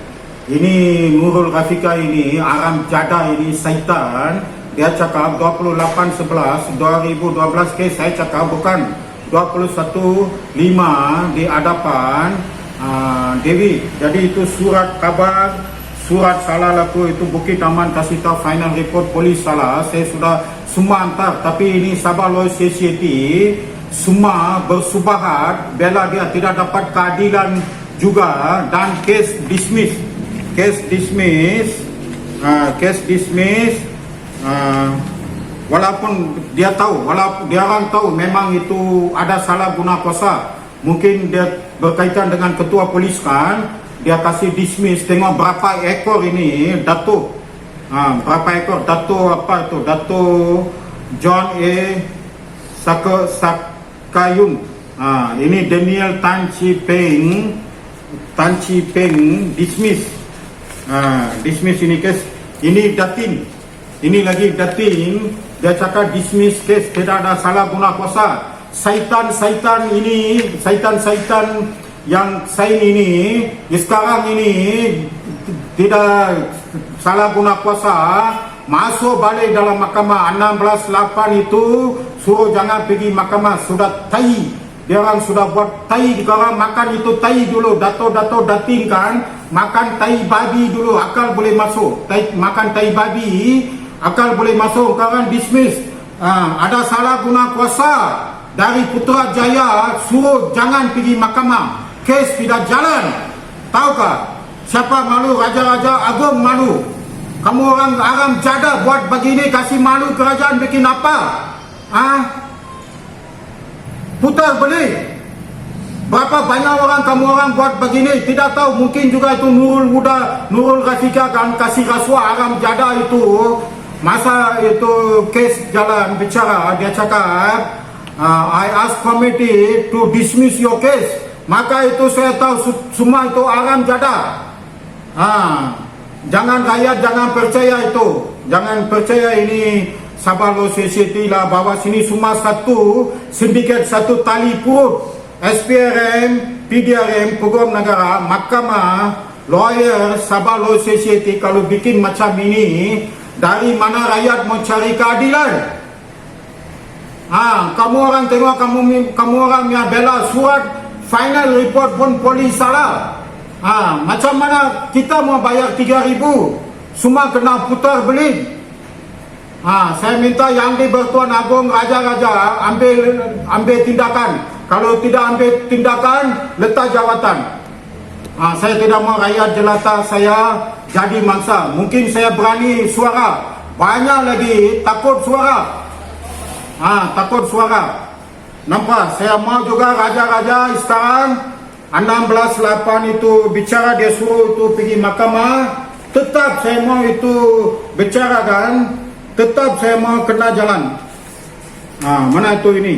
Ini Nurul Rafika ini, Aram Jada ini, Saitan. Dia cakap 28/11/2012 kes. Saya cakap bukan 21/5 di hadapan Dewi. Jadi itu surat kabar, surat salah laku itu Bukit Aman kasih tahu final report polis salah. Saya sudah semua hantar. Tapi ini Sabah Law Society semua bersubahat bela dia tidak dapat keadilan juga dan kes dismiss. Kes dismiss. Walaupun dia tahu, walaupun dia orang tahu memang itu ada salah guna kuasa. Mungkin dia berkaitan dengan ketua polis kan. dia kasih dismiss. Tengok berapa ekor ini Dato'. Berapa ekor Dato' apa itu? Dato' John A. Sakayun. Ini Daniel Tan Chi Peng dismiss. Dismiss ini kes. Ini Datin. Ini lagi Datin. Dia cakap dismiss kes, tidak ada salah guna kuasa. Saitan ini, saitan yang sain ini sekarang ini tidak salah guna kuasa, masuk balik dalam mahkamah 16.8 itu suruh jangan pergi mahkamah. Sudah tai, dia orang sudah buat tai. Kalau makan itu tai dulu, dato datin kan, makan tai babi dulu, akal boleh masuk. Makan tai babi, akal boleh masuk. Sekarang dismiss. Ada salah guna kuasa dari Putrajaya, suruh jangan pergi mahkamah. Kes tidak jalan. Tahukah siapa malu? Raja-raja agung malu. Kamu orang Aram Jada buat begini, kasih malu kerajaan bikin apa? Putar balik. Berapa banyak orang kamu orang buat begini, tidak tahu. Mungkin juga itu Nurul Rafika kan kasih rasuah Aram Jada itu. Masa itu kes jalan bicara, dia cakap I ask committee to dismiss your case. Maka itu saya tahu semua itu Aram Jada. Jangan rakyat jangan percaya itu. Jangan percaya ini Sabah Law Society lah, bawa sini semua satu sindiket, satu tali perut. SPRM, PDRM, Peguam Negara, Mahkamah, lawyer, Sabah Law Society. Kalau bikin macam ini, dari mana rakyat mau cari keadilan? Kamu orang tengok, kamu orang yang bela surat final report pun polis salah. Macam mana kita mau bayar 3,000? Semua kena putar balik. Saya minta yang di Bertuan Agong, raja-raja ambil tindakan. Kalau tidak ambil tindakan, letak jawatan. Saya tidak mau rakyat jelata saya jadi mangsa. Mungkin saya berani suara, banyak lagi takut suara. Takut suara. Nampak? Saya mau juga raja-raja sekarang 16.8 itu bicara, dia suruh itu pergi mahkamah. Tetap saya mau itu bicarakan, tetap saya mau kena jalan. Mana itu ini?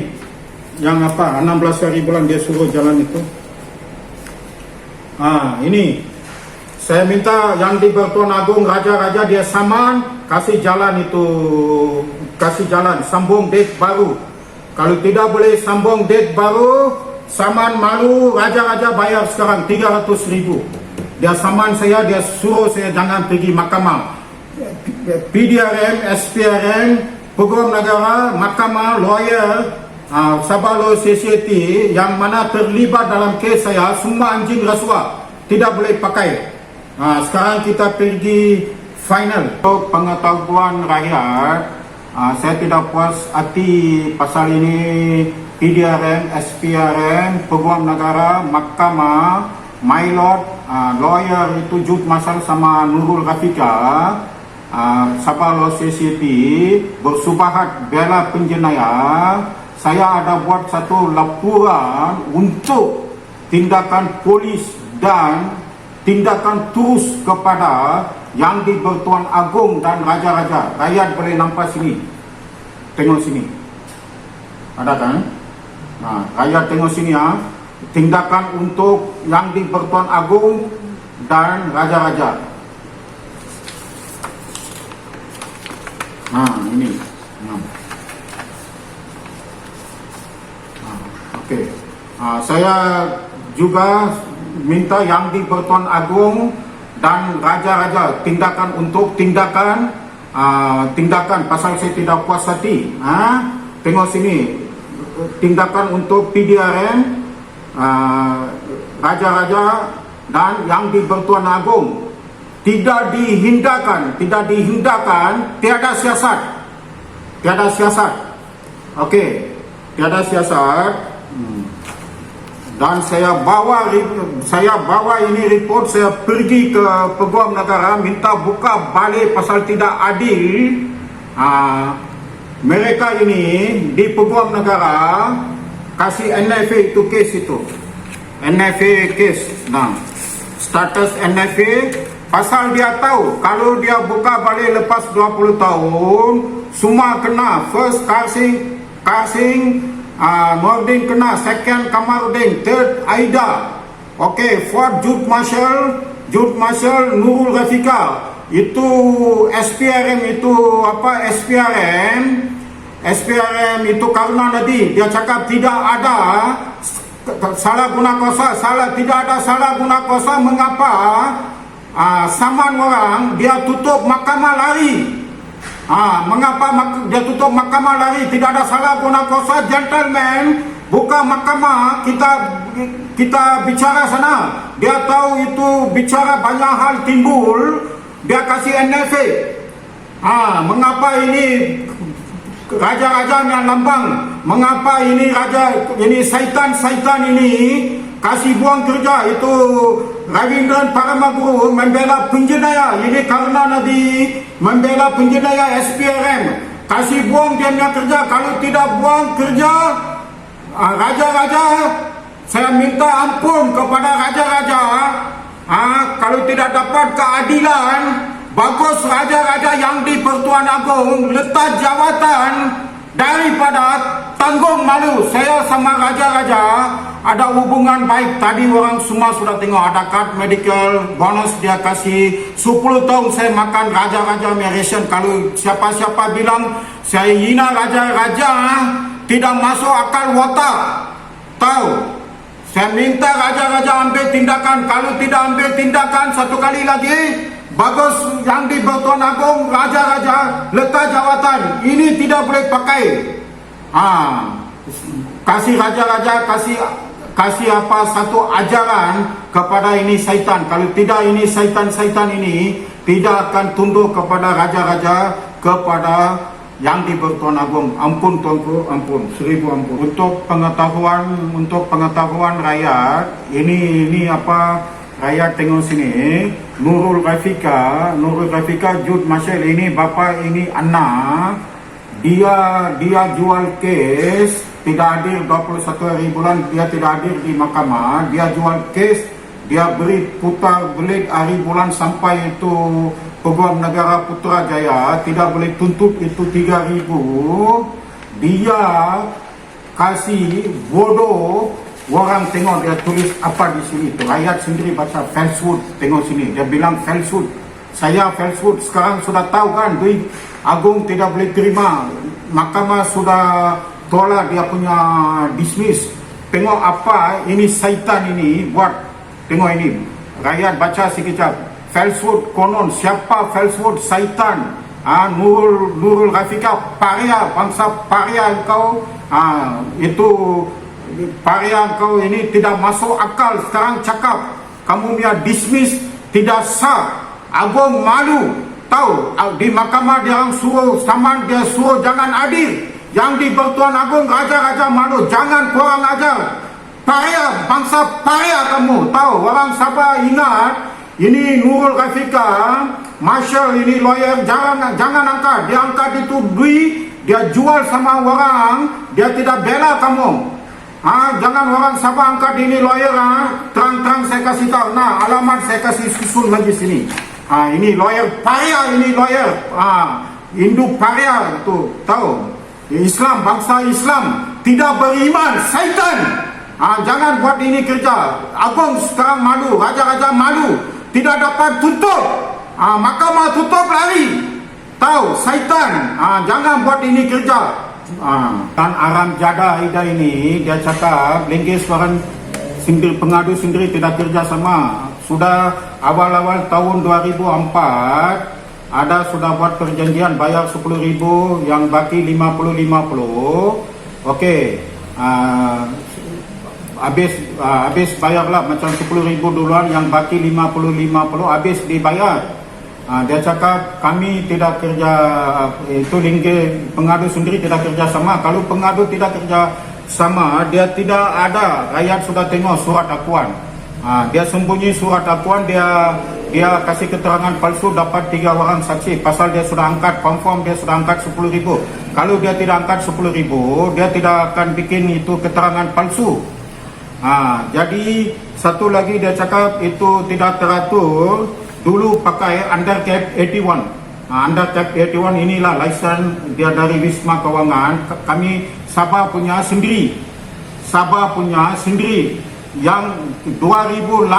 Yang apa? 16 hari bulan dia suruh jalan itu. Ini saya minta yang di Bertuan Agong, raja-raja dia saman, kasih jalan itu, kasih jalan, sambung date baru. Kalau tidak boleh sambung date baru, saman malu, raja-raja bayar sekarang 300,000. Dia saman saya, dia suruh saya jangan pergi mahkamah. PDRM, SPRM, Peguam Negara, Mahkamah, lawyer, Sabah Law Society yang mana terlibat dalam kes saya, semua anjing rasuah, tidak boleh pakai. Sekarang kita pergi final. Untuk pengetahuan rakyat, saya tidak puas hati pasal ini. PDRM, SPRM, Peguam Negara, Mahkamah, My Lord, lawyer itu jut masalah sama Nurul Rafika, Sabah Law Society bersubahat bela penjenayah. Saya ada buat satu laporan untuk tindakan polis dan tindakan terus kepada yang di Bertuan Agong dan raja-raja. Rakyat boleh nampak sini. Tengok sini. Ada kan? Rakyat tengok sini tindakan untuk yang di Bertuan Agong dan raja-raja. Ini. Okey. Saya juga minta yang di Bertuan Agong dan raja-raja tindakan untuk tindakan pasal saya tidak puas hati. Tengok sini, tindakan untuk PDRM, raja-raja dan yang di Bertuan Agong tidak dihindarkan, tiada siasat. Okey, tiada siasat. Dan saya bawa ini report, saya pergi ke Peguam Negara minta buka balik pasal tidak adil. Mereka ini di Peguam Negara kasih NFA itu kes itu. NFA kes. status NFA, pasal dia tahu kalau dia buka balik lepas 20 tahun semua kena. First Karsing Nordin kena, second Kamarudin, third Aida, okay, fourth Jude Marshall Nurul Rafika. Itu SPRM, itu apa, SPRM itu karena tadi dia cakap tidak ada salah guna kuasa, tidak ada salah guna kuasa. Mengapa saman orang dia tutup mahkamah lari? Mengapa dia tutup mahkamah lari? Tidak ada salah guna kuasa, gentleman. Buka mahkamah, kita bicara sana. Dia tahu itu bicara banyak hal timbul. Dia kasih NFA. Mengapa ini raja-raja yang lambang? Mengapa ini syaitan ini kasih buang kerja? Itu Ravindran Paramaguru membela penjenayah. Ini karena nanti membela penjenayah SPRM. Kasih buang dia punya kerja. Kalau tidak buang kerja, raja-raja, saya minta ampun kepada raja-raja. Kalau tidak dapat keadilan, bagus raja-raja yang di Pertuan Agong letak jawatan daripada tanggung malu. Saya sama raja-raja ada hubungan baik. Tadi orang semua sudah tengok ada kad medical bonus dia kasih 10 tahun saya makan raja-raja ration. Kalau siapa-siapa bilang saya hina raja-raja, tidak masuk akal watak. Tahu? Saya minta raja-raja ambil tindakan. Kalau tidak ambil tindakan, satu kali lagi, bagus yang di Pertuan Agong raja-raja letak jawatan. Ini tidak boleh pakai. Kasih raja-raja, kasih apa satu ajaran kepada ini syaitan. Kalau tidak, ini syaitan ini tidak akan tunduk kepada raja-raja, kepada yang di Pertuan Agong. Ampun tuanku, ampun, 1000 ampun. Untuk pengetahuan rakyat, ini apa, rakyat tengok sini. Nurul Rafika Jude Marshall ini bapa, ini anak. Dia jual kes, tidak hadir 21 hari bulan, dia tidak hadir di mahkamah. Dia jual kes, dia beri putar belit hari bulan sampai itu Peguam Negara Putrajaya tidak boleh tuntut itu 3,000. Dia kasih bodoh. Orang tengok dia tulis apa di sini. Itu rakyat sendiri baca falsehood. Tengok sini, dia bilang falsehood. Saya falsehood. Sekarang sudah tahu kan, duit Agung tidak boleh terima. Mahkamah sudah tolak dia punya dismiss. Tengok apa ini syaitan ini buat. Tengok ini, rakyat baca sekejap. Falsehood konon, siapa falsehood? Syaitan. Nurul Rafika, paria, bangsa paria engkau. Itu paria engkau ini tidak masuk akal. Sekarang cakap kamu punya dismiss tidak sah. Agong malu. Tahu di mahkamah dia orang suruh saman, dia suruh jangan adil. Yang di Pertuan Agong raja-raja malu, jangan kurang ajar. Paria, bangsa paria kamu. Tahu orang Sabah ingat. Ini Nurul Rafika, Marshall ini lawyer, jangan angkat. Dia angkat itu duit, dia jual sama orang, dia tidak bela kamu. Jangan orang Sabah angkat ini lawyer. Terang-terang saya kasih tahu. Nah, alamat saya kasih susun lagi sini. Ini lawyer paria, ini lawyer. Hindu paria itu, tahu. Islam, bangsa Islam tidak beriman, syaitan. Jangan buat ini kerja. Agong sekarang malu, raja-raja malu. Tidak dapat tutup. Mahkamah tutup lari. Tahu, syaitan. Jangan buat ini kerja. Dan Aram Jada Aida ini, dia cakap Lenggis orang pengadu sendiri tidak kerja sama. Sudah awal-awal tahun 2004 ada sudah buat perjanjian bayar 10,000, yang baki 50-50. Okey. Habis bayarlah macam 10,000 duluan, yang baki 50-50 habis dibayar. Dia cakap kami tidak kerja, itu pengadu sendiri tidak kerja sama. Kalau pengadu tidak kerja sama, dia tidak ada. Rakyat sudah tengok surat akuan. Dia sembunyi surat akuan, dia kasih keterangan palsu, dapat 3 orang saksi. Pasal dia sudah angkat confirm, dia sudah angkat 10,000. Kalau dia tidak angkat 10,000, dia tidak akan bikin itu keterangan palsu. Jadi Satu lagi dia cakap itu tidak teratur. Dulu pakai Undercap 81. Undercap 81 inilah lisen dia dari Wisma Kewangan. Kami Sabah punya sendiri. Sabah punya sendiri. Yang 2008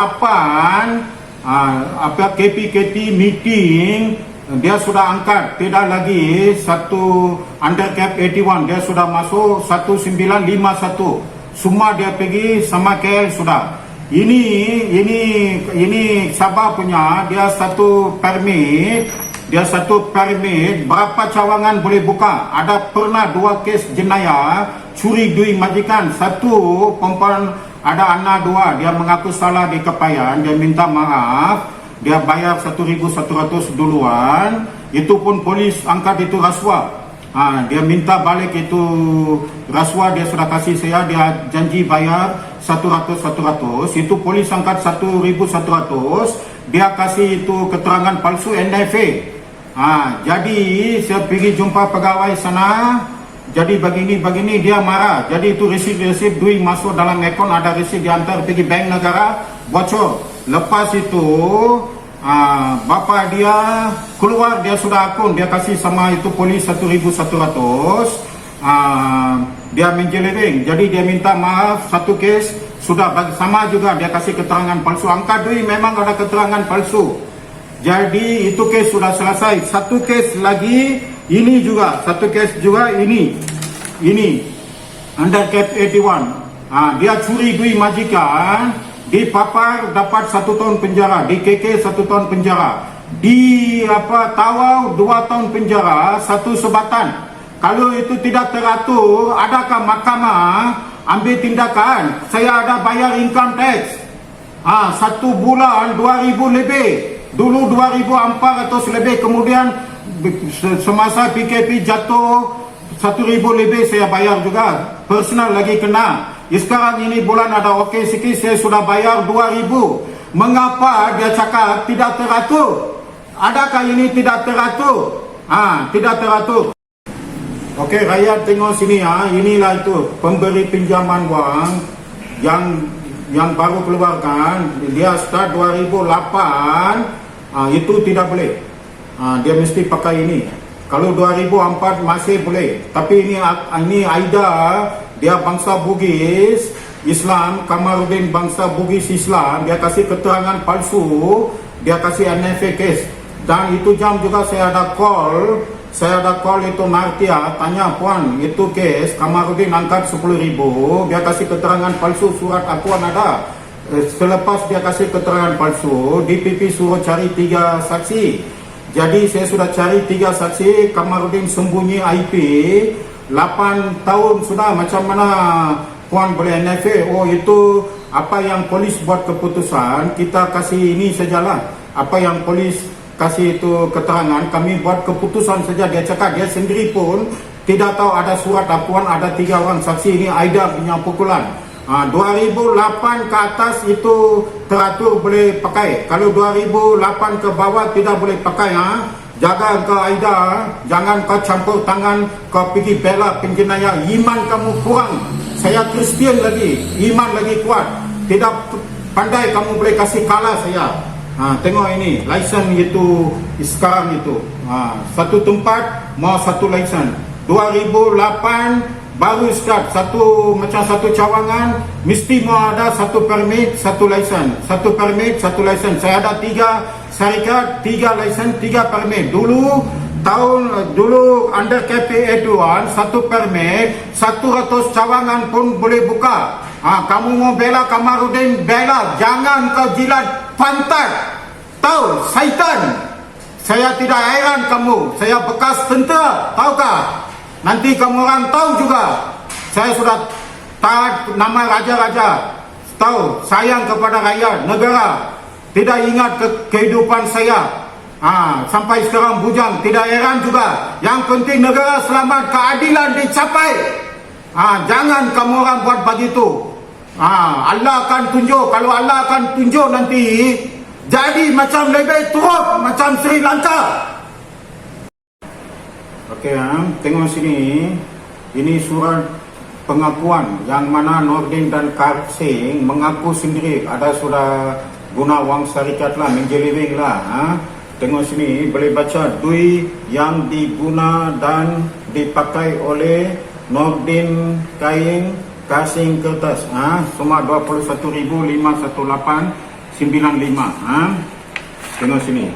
KPKT meeting dia sudah angkat, tidak lagi satu Undercap 81, dia sudah masuk 1951. Semua dia pergi sama KL sudah. Ini Sabah punya, dia satu permit, berapa cawangan boleh buka. Ada pernah 2 kes jenayah curi duit majikan. Satu perempuan, ada anak 2, dia mengaku salah di Kepayan, dia minta maaf, dia bayar 1,100 duluan. Itu pun polis angkat itu rasuah. Dia minta balik itu rasuah, dia sudah kasih saya, dia janji bayar 100. Itu polis angkat 1,100, dia kasih itu keterangan palsu NFA. Jadi saya pergi jumpa pegawai sana. Jadi begini dia marah. Jadi itu resip duit masuk dalam akun, ada resip diantar pergi bank negara, bocor. Lepas itu bapa dia keluar, dia sudah akun, dia kasih sama itu polis 1,100. Dia menjelering. Jadi dia minta maaf, satu kes sudah sama juga, dia kasih keterangan palsu. Angkat duit memang ada keterangan palsu. Jadi itu kes sudah selesai. Satu kes lagi, ini juga satu kes juga, ini Undercap 81. Dia curi duit majikan, di Papar dapat 1 tahun penjara, di KK 1 tahun penjara, di Tawau 2 tahun penjara, 1 sebatan. Kalau itu tidak teratur, adakah mahkamah ambil tindakan? Saya ada bayar income tax. 1 bulan 2,000 lebih. Dulu 2,400 lebih, kemudian semasa PKP jatuh 1,000 lebih saya bayar juga. Personal lagi kena. Sekarang ini bulan ada okey sikit, saya sudah bayar 2,000. Mengapa dia cakap tidak teratur? Adakah ini tidak teratur? Tidak teratur. Okey, rakyat tengok sini inilah itu pemberi pinjaman wang yang baru keluarkan. Dia start 2008. Itu tidak boleh. Dia mesti pakai ini. Kalau 2004 masih boleh. Tapi ini Aida, dia bangsa Bugis Islam, Kamarudin bangsa Bugis Islam, dia kasih keterangan palsu, dia kasih NFA case. Dan itu jam juga saya ada call itu Martia, tanya puan, itu case Kamarudin angkat 10,000, dia kasih keterangan palsu, surat akuan ada. Selepas dia kasih keterangan palsu, DPP suruh cari 3 saksi. Jadi saya sudah cari 3 saksi. Kamarudin sembunyi IP 8 tahun sudah. Macam mana puan boleh NFA? Itu apa yang polis buat keputusan, kita kasih ini sajalah. Apa yang polis kasih itu keterangan, kami buat keputusan saja. Dia cakap dia sendiri pun tidak tahu ada surat akuan, ada 3 orang saksi. Ini Aida punya pukulan. 2008 ke atas itu teratur boleh pakai. Kalau 2008 ke bawah tidak boleh pakai. Jaga kau Aida, jangan kau campur tangan, kau pergi bela penjenayah. Iman kamu kurang. Saya Kristian lagi, iman lagi kuat. Tidak pandai kamu boleh kasih kalah saya. Tengok ini, lisen itu sekarang itu. Satu tempat mau satu lisen. 2008 baru start, macam satu cawangan mesti mau ada satu permit, satu lisen. Satu permit, satu lisen. Saya ada 3 syarikat, 3 lisen, 3 permit. Dulu under KPA 21, satu permit, 100 cawangan pun boleh buka. Kamu mau bela Kamarudin, bela. Jangan kau jilat pantat. Tahu, syaitan. Saya tidak heran kamu. Saya bekas tentera, tahukah? Nanti kamu orang tahu juga. Saya sudah taat nama raja-raja. Tahu, sayang kepada rakyat, negara. Tidak ingat kehidupan saya. Sampai sekarang bujang. Tidak heran juga. Yang penting negara selamat, keadilan dicapai. Jangan kamu orang buat begitu. Allah akan tunjuk. Kalau Allah akan tunjuk nanti, jadi macam lebih teruk, macam Sri Lanka. Okey, tengok sini. Ini surat pengakuan yang mana Nordin dan Karsing mengaku sendiri ada sudah guna wang syarikat lah, menjeleweng lah. Tengok sini boleh baca, duit yang diguna dan dipakai oleh Nordin kain Karsing kertas, semua 21,51895. Tengok sini.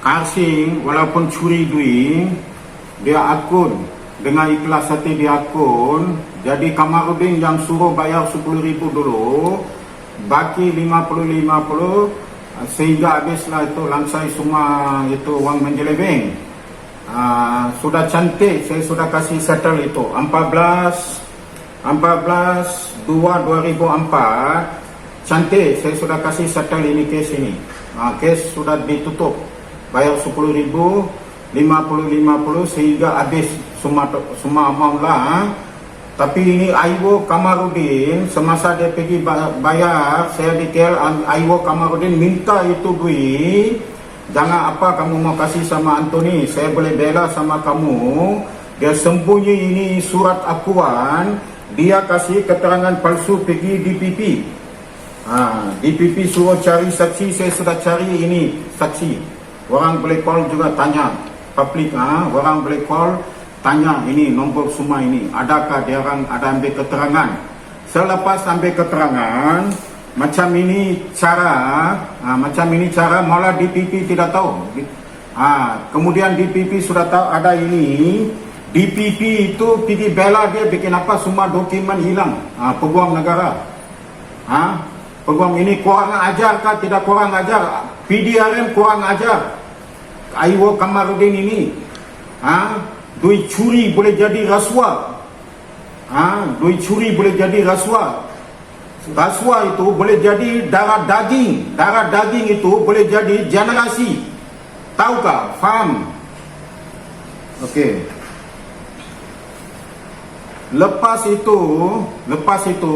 Karsing walaupun curi duit, dia akun dengan ikhlas hati dia akun. Jadi Kamarudin yang suruh bayar 10,000 dulu, baki 50 sehingga habislah itu langsai semua itu wang menjeleweng. Sudah cantik, saya sudah kasih settle itu 14/2/2004. cantik, saya sudah kasih settle ini kes ini. Kes sudah ditutup, bayar 10,000, 50 sehingga habis semua amount lah. Tapi ini Aiwo Kamarudin, semasa dia pergi bayar, saya detail Aiwo Kamarudin minta itu duit. Jangan apa kamu mau kasih sama Anthony, saya boleh bela sama kamu. Dia sembunyi ini surat akuan, dia kasih keterangan palsu pergi DPP. DPP suruh cari saksi, saya sudah cari ini saksi. Orang boleh call juga tanya, public, orang boleh call tanya ini nombor semua ini, adakah dia orang ada ambil keterangan. Selepas ambil keterangan, macam ini cara malah DPP tidak tahu. Kemudian DPP sudah tahu ada ini, DPP itu pergi bela dia bikin apa, semua dokumen hilang. Peguam negara, peguam ini kurang ajar kah? Tidak kurang ajar. PDRM kurang ajar. Aiwo Kamarudin ini, duit curi boleh jadi rasuah. Duit curi boleh jadi rasuah. Rasuah itu boleh jadi darah daging. Darah daging itu boleh jadi generasi. Tahukah? Faham? Okey. Lepas itu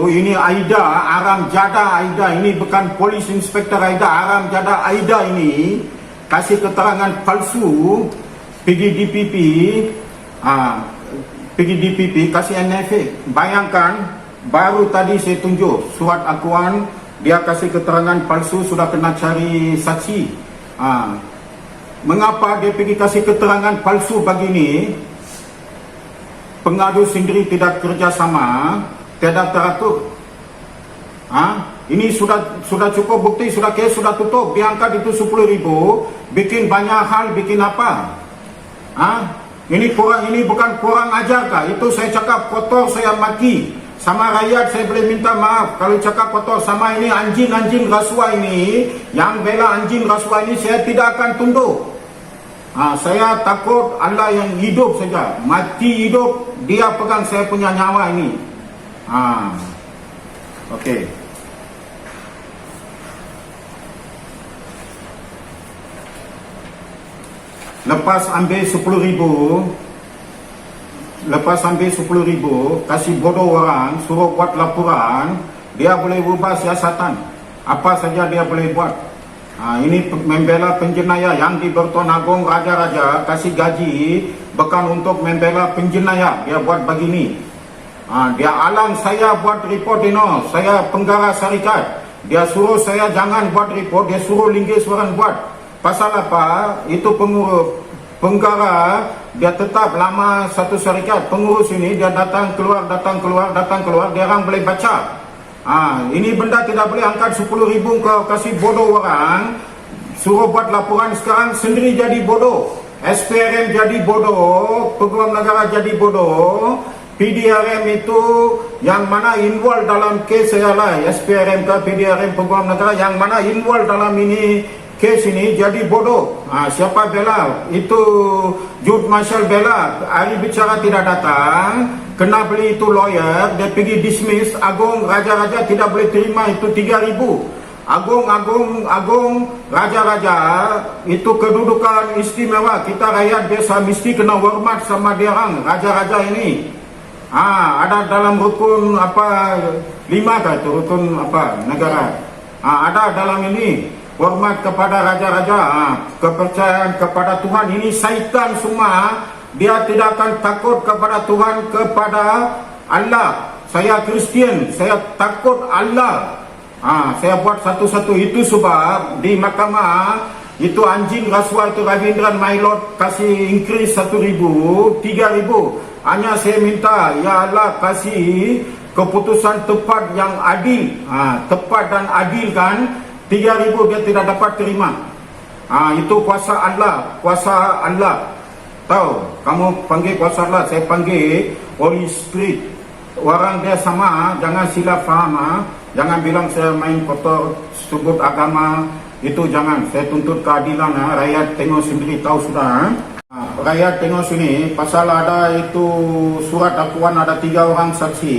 ini Aida, Aram Jada Aida, ini bukan polis inspektor Aida, Aram Jada Aida ini kasih keterangan palsu pergi DPP, kasih NFA. Bayangkan, baru tadi saya tunjuk surat akuan, dia kasih keterangan palsu, sudah kena cari saksi. Mengapa dia pergi kasih keterangan palsu begini? Pengadu sendiri tidak kerjasama, tidak teratur. Ini sudah cukup bukti, sudah kes sudah tutup. Diangkat itu 10,000, bikin banyak hal, bikin apa? Ini bukan kurang ajar kah? Itu saya cakap kotor, saya maki. Sama rakyat saya boleh minta maaf kalau cakap kotor. Sama ini anjing rasuah ini, yang bela anjing rasuah ini, saya tidak akan tunduk. Saya takut Allah yang hidup saja, mati hidup dia pegang saya punya nyawa ini. Okey. Lepas ambil 10,000, kasih bodoh orang, suruh buat laporan, dia boleh ubah siasatan. Apa saja dia boleh buat. Ini membela penjenayah yang di Bertuan Agong Raja-Raja, kasih gaji bukan untuk membela penjenayah, dia buat begini. Dia alang saya buat report saya penggara syarikat. Dia suruh saya jangan buat report, dia suruh linggis orang buat. Pasal apa? Itu pengurus penggara, dia tetap lama satu syarikat. Pengurus ini dia datang keluar, dia orang boleh baca. Ini benda tidak boleh angkat 10,000 kau kasih bodoh orang, suruh buat laporan. Sekarang sendiri jadi bodoh, SPRM jadi bodoh, Peguam Negara jadi bodoh. PDRM itu yang mana involve dalam kes saya lah, SPRM ke PDRM Peguam Negara yang mana involve dalam ini kes ini jadi bodoh. Siapa bela? Itu Jud Marshal bela, hari bicara tidak datang, kena beli itu lawyer, dia pergi dismiss. Agong Raja-Raja tidak boleh terima itu 3,000. Agong Raja-Raja itu kedudukan istimewa. Kita rakyat biasa mesti kena hormat sama dia orang Raja-Raja ini. Ada dalam rukun apa 5 kah itu rukun apa negara. Ada dalam ini hormat kepada Raja-Raja, kepercayaan kepada Tuhan. Ini syaitan semua dia tidak akan takut kepada Tuhan, kepada Allah. Saya Kristian, saya takut Allah. Saya buat satu-satu itu sebab di mahkamah itu anjing rasuah itu Ravindran Mailot kasih increase 1,000, 3,000. Hanya saya minta, ya Allah kasih keputusan tepat yang adil. Tepat dan adil kan. 3,000 dia tidak dapat terima. Itu kuasa Allah, kuasa Allah. Tahu, kamu panggil kuasa Allah, saya panggil Holy Spirit. Orang dia sama, jangan silap faham. Jangan bilang saya main kotor, sebut agama. Itu jangan, saya tuntut keadilan. Rakyat tengok sendiri, tahu sudah. Rakyat tengok sini, pasal ada itu surat dakwaan, ada 3 orang saksi.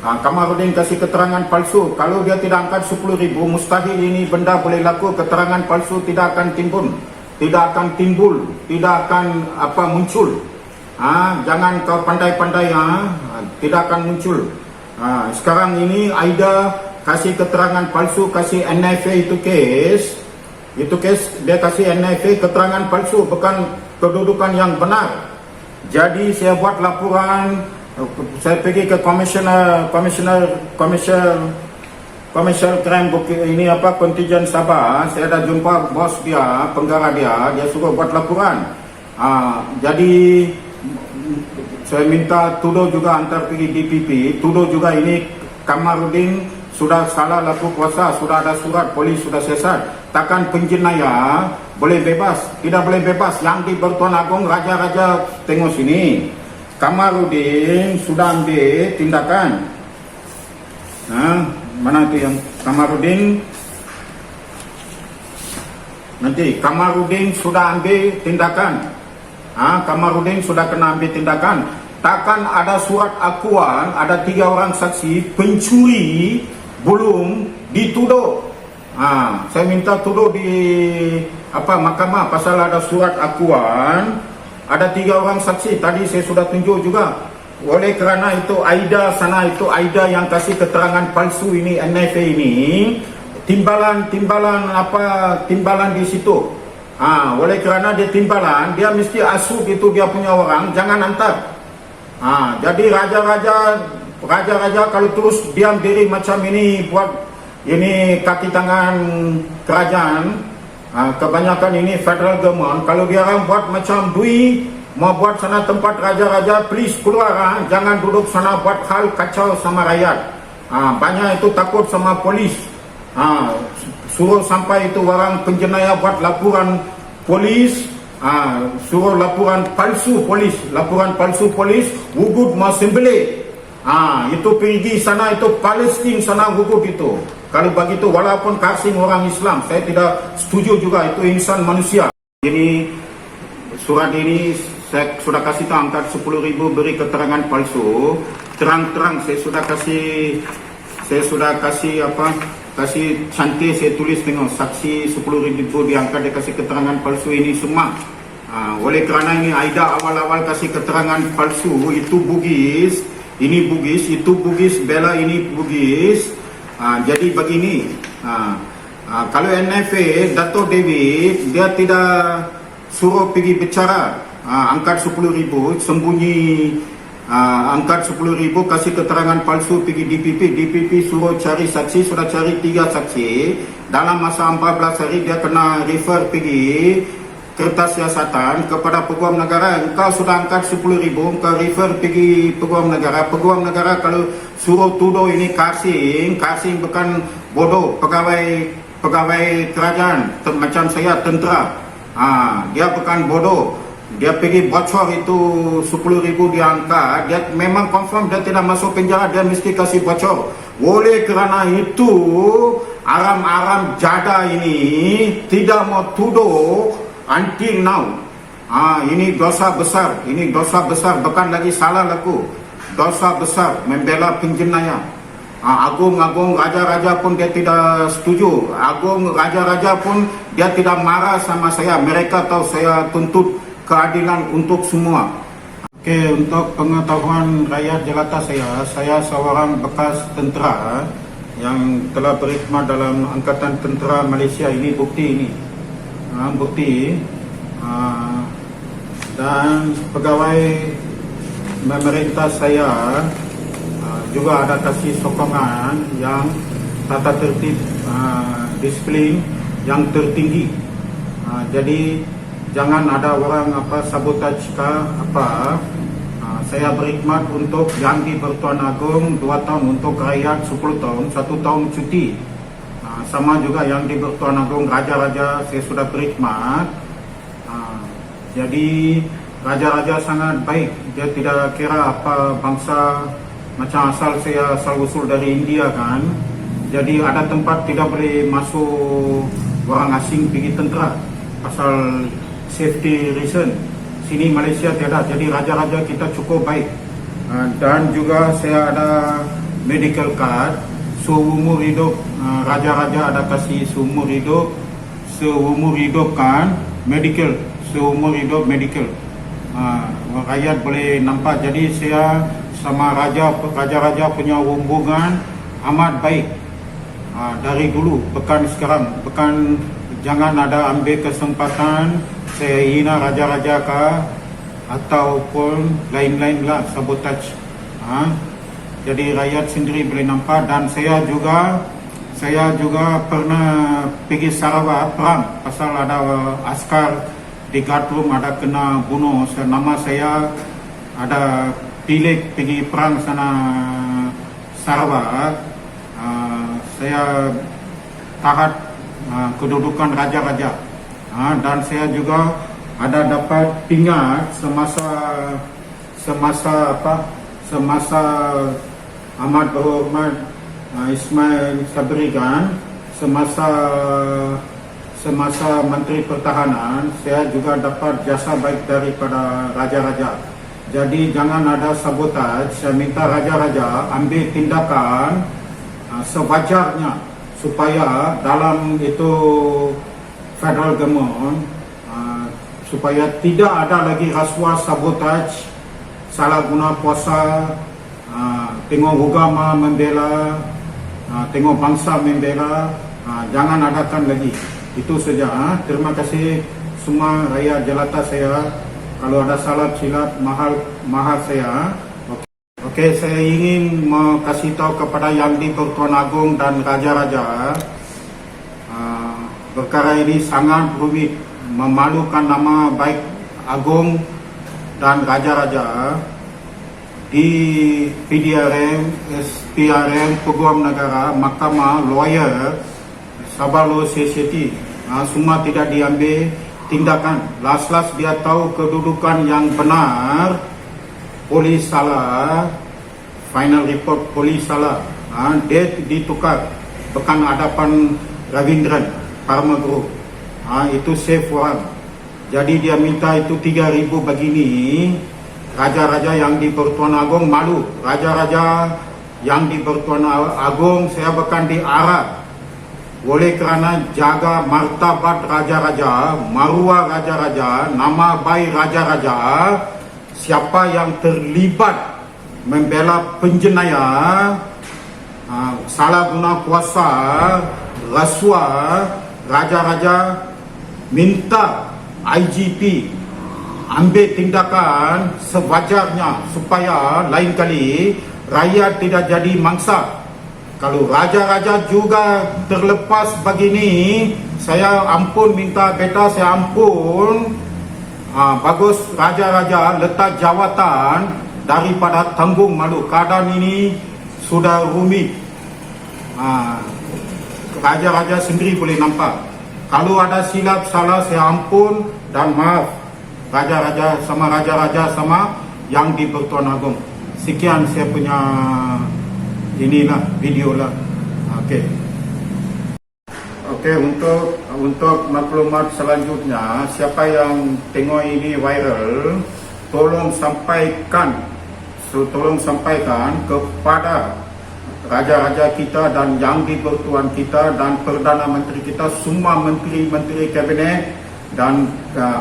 Kamarudin kasih keterangan palsu. Kalau dia tidak angkat 10,000, mustahil ini benda boleh laku. Keterangan palsu tidak akan timbul, tidak akan timbul, tidak akan muncul. Jangan kau pandai-pandai, tidak akan muncul. Sekarang ini Aida kasih keterangan palsu, kasih NFA itu kes dia kasih NFA keterangan palsu, bukan kedudukan yang benar. Jadi saya buat laporan, saya pergi ke Commissioner Crime ini Kontingen Sabah. Saya dah jumpa bos dia, penggara dia suruh buat laporan. Jadi saya minta tuduh juga antar pergi DPP, tuduh juga ini Kamarudin sudah salah laku kuasa, sudah ada surat polis sudah sesat. Takkan penjenayah boleh bebas, tidak boleh bebas. Yang di Bertuan Agong raja-raja tengok sini. Kamarudin sudah ambil tindakan. Mana itu yang Kamarudin? Nanti Kamarudin sudah ambil tindakan. Kamarudin sudah kena ambil tindakan. Takkan ada surat akuan, ada 3 orang saksi pencuri belum dituduh. Saya minta tuduh di mahkamah pasal ada surat akuan, ada 3 orang saksi. Tadi saya sudah tunjuk juga. Oleh kerana itu Aida sana, itu Aida yang kasih keterangan palsu ini, NFA ini, timbalan di situ. Oleh kerana dia timbalan, dia mesti asuh itu dia punya orang, jangan hantar. Jadi raja-raja kalau terus diam diri macam ini, buat ini kaki tangan kerajaan, kebanyakan ini federal government. Kalau dia orang buat macam Dwi, mau buat sana tempat raja-raja, please keluar. Jangan duduk sana buat hal kacau sama rakyat. Banyak itu takut sama polis. Suruh sampai itu orang penjenayah buat laporan polis. Suruh laporan palsu polis, wugut mau sembelih. Itu pergi sana, itu Palestin sana wugut itu. Kalau begitu, walaupun kasih orang Islam, saya tidak setuju juga, itu insan manusia. Jadi surat ini saya sudah kasih tahu, angkat 10,000 beri keterangan palsu. Terang-terang saya sudah kasih kasih cantik, saya tulis tengok saksi 10,000 diangkat, dia kasih keterangan palsu ini semua. Oleh kerana ini Aida awal-awal kasih keterangan palsu, itu bugis, ini bugis, itu bugis, bela ini bugis. Jadi begini, kalau NFA Dato' David dia tidak suruh pergi bicara, angkat 10,000 sembunyi, angkat 10,000 kasih keterangan palsu pergi DPP suruh cari saksi, sudah cari 3 saksi. Dalam masa 14 hari dia kena refer pergi kertas siasatan kepada Peguam Negara. Engkau sudah angkat 10,000, engkau refer pergi Peguam Negara. Peguam Negara kalau suruh tuduh ini kasing bukan bodoh, pegawai kerajaan macam saya tentera. Dia bukan bodoh. Dia pergi bocor itu 10,000 dia angkat, dia memang confirm dia tidak masuk penjara, dia mesti kasih bocor. Oleh kerana itu aram-aram jada ini tidak mau tuduh until now. Ini dosa besar, bukan lagi salah laku, dosa besar membela penjenayah. Agung raja-raja pun dia tidak setuju, agung raja-raja pun dia tidak marah sama saya. Mereka tahu saya tuntut keadilan untuk semua. Oke, untuk pengetahuan rakyat jelata saya seorang bekas tentera yang telah berkhidmat dalam Angkatan Tentera Malaysia. Ini bukti ini. dan pegawai pemerintah saya juga ada kasih sokongan yang tata tertib disiplin yang tertinggi. Jadi jangan ada orang sabotaj saya berkhidmat untuk Yang di-Pertuan Agong 2 tahun, untuk rakyat 10 tahun, 1 tahun cuti. Sama juga Yang di-Pertuan Agong raja-raja saya sudah berkhidmat. Jadi raja-raja sangat baik, dia tidak kira apa bangsa, macam saya asal usul dari India kan. Jadi ada tempat tidak boleh masuk orang asing pergi tentera pasal safety reason. Sini Malaysia tiada, jadi raja-raja kita cukup baik. Dan juga saya ada medical card seumur hidup. Raja-raja ada kasih seumur hidup kan, medical, seumur hidup medical. Rakyat boleh nampak. Jadi saya sama raja-raja punya hubungan amat baik dari dulu, bukan sekarang. Bukan, jangan ada ambil kesempatan saya hina raja-raja ataupun lain-lain lah, sabotaj. Jadi rakyat sendiri boleh nampak. Dan saya juga pernah pergi Sarawak perang pasal ada askar di guardroom ada kena bunuh. Nama saya ada pilih pergi perang sana Sarawak. Saya tahat kedudukan raja-raja. Dan saya juga ada dapat pingat semasa amat berhormat Ismail Sabri kan, semasa Menteri Pertahanan, saya juga dapat jasa baik daripada raja-raja. Jadi jangan ada sabotaj. Saya minta raja-raja ambil tindakan sewajarnya supaya dalam itu federal government supaya tidak ada lagi rasuah, sabotaj, salah guna kuasa, tengok agama membela, tengok bangsa membela. Jangan adakan lagi. Itu saja. Terima kasih semua rakyat jelata saya. Kalau ada salah silap mahal saya. Okey, saya ingin kasih tahu kepada Yang di-Pertuan Agong dan raja-raja, perkara ini sangat rumit, memalukan nama baik Agong dan raja-raja. Di PDRM, SPRM, Peguam Negara, Mahkamah, lawyer, Sabah Law Society, semua tidak diambil tindakan. Last dia tahu kedudukan yang benar, polis salah, final report polis salah, date ditukar, bukan hadapan Ravindran Parma Group. Itu safe orang. Jadi dia minta itu 3,000 begini. Raja-raja Yang di-Pertuan Agong malu. Raja-raja Yang di-Pertuan Agong saya bahkan diarah oleh kerana jaga martabat raja-raja, maruah raja-raja, nama baik raja-raja. Siapa yang terlibat membela penjenayah, salah guna kuasa, rasuah, raja-raja minta IGP ambil tindakan sewajarnya supaya lain kali rakyat tidak jadi mangsa. Kalau raja-raja juga terlepas begini, saya ampun, minta beta saya ampun. Bagus raja-raja letak jawatan daripada tanggung malu. Keadaan ini sudah rumit. Raja-raja sendiri boleh nampak. Kalau ada silap salah saya ampun dan maaf. Raja-raja sama Yang di-Pertuan Agong. Sekian saya punya inilah video lah. Okey, untuk maklumat selanjutnya, siapa yang tengok ini viral, tolong sampaikan kepada raja-raja kita dan Yang di-Pertuan kita dan Perdana Menteri kita, semua menteri-menteri kabinet dan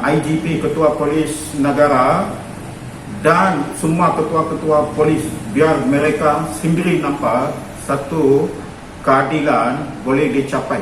IGP, Ketua Polis Negara, dan semua ketua-ketua polis, biar mereka sendiri nampak satu keadilan boleh dicapai.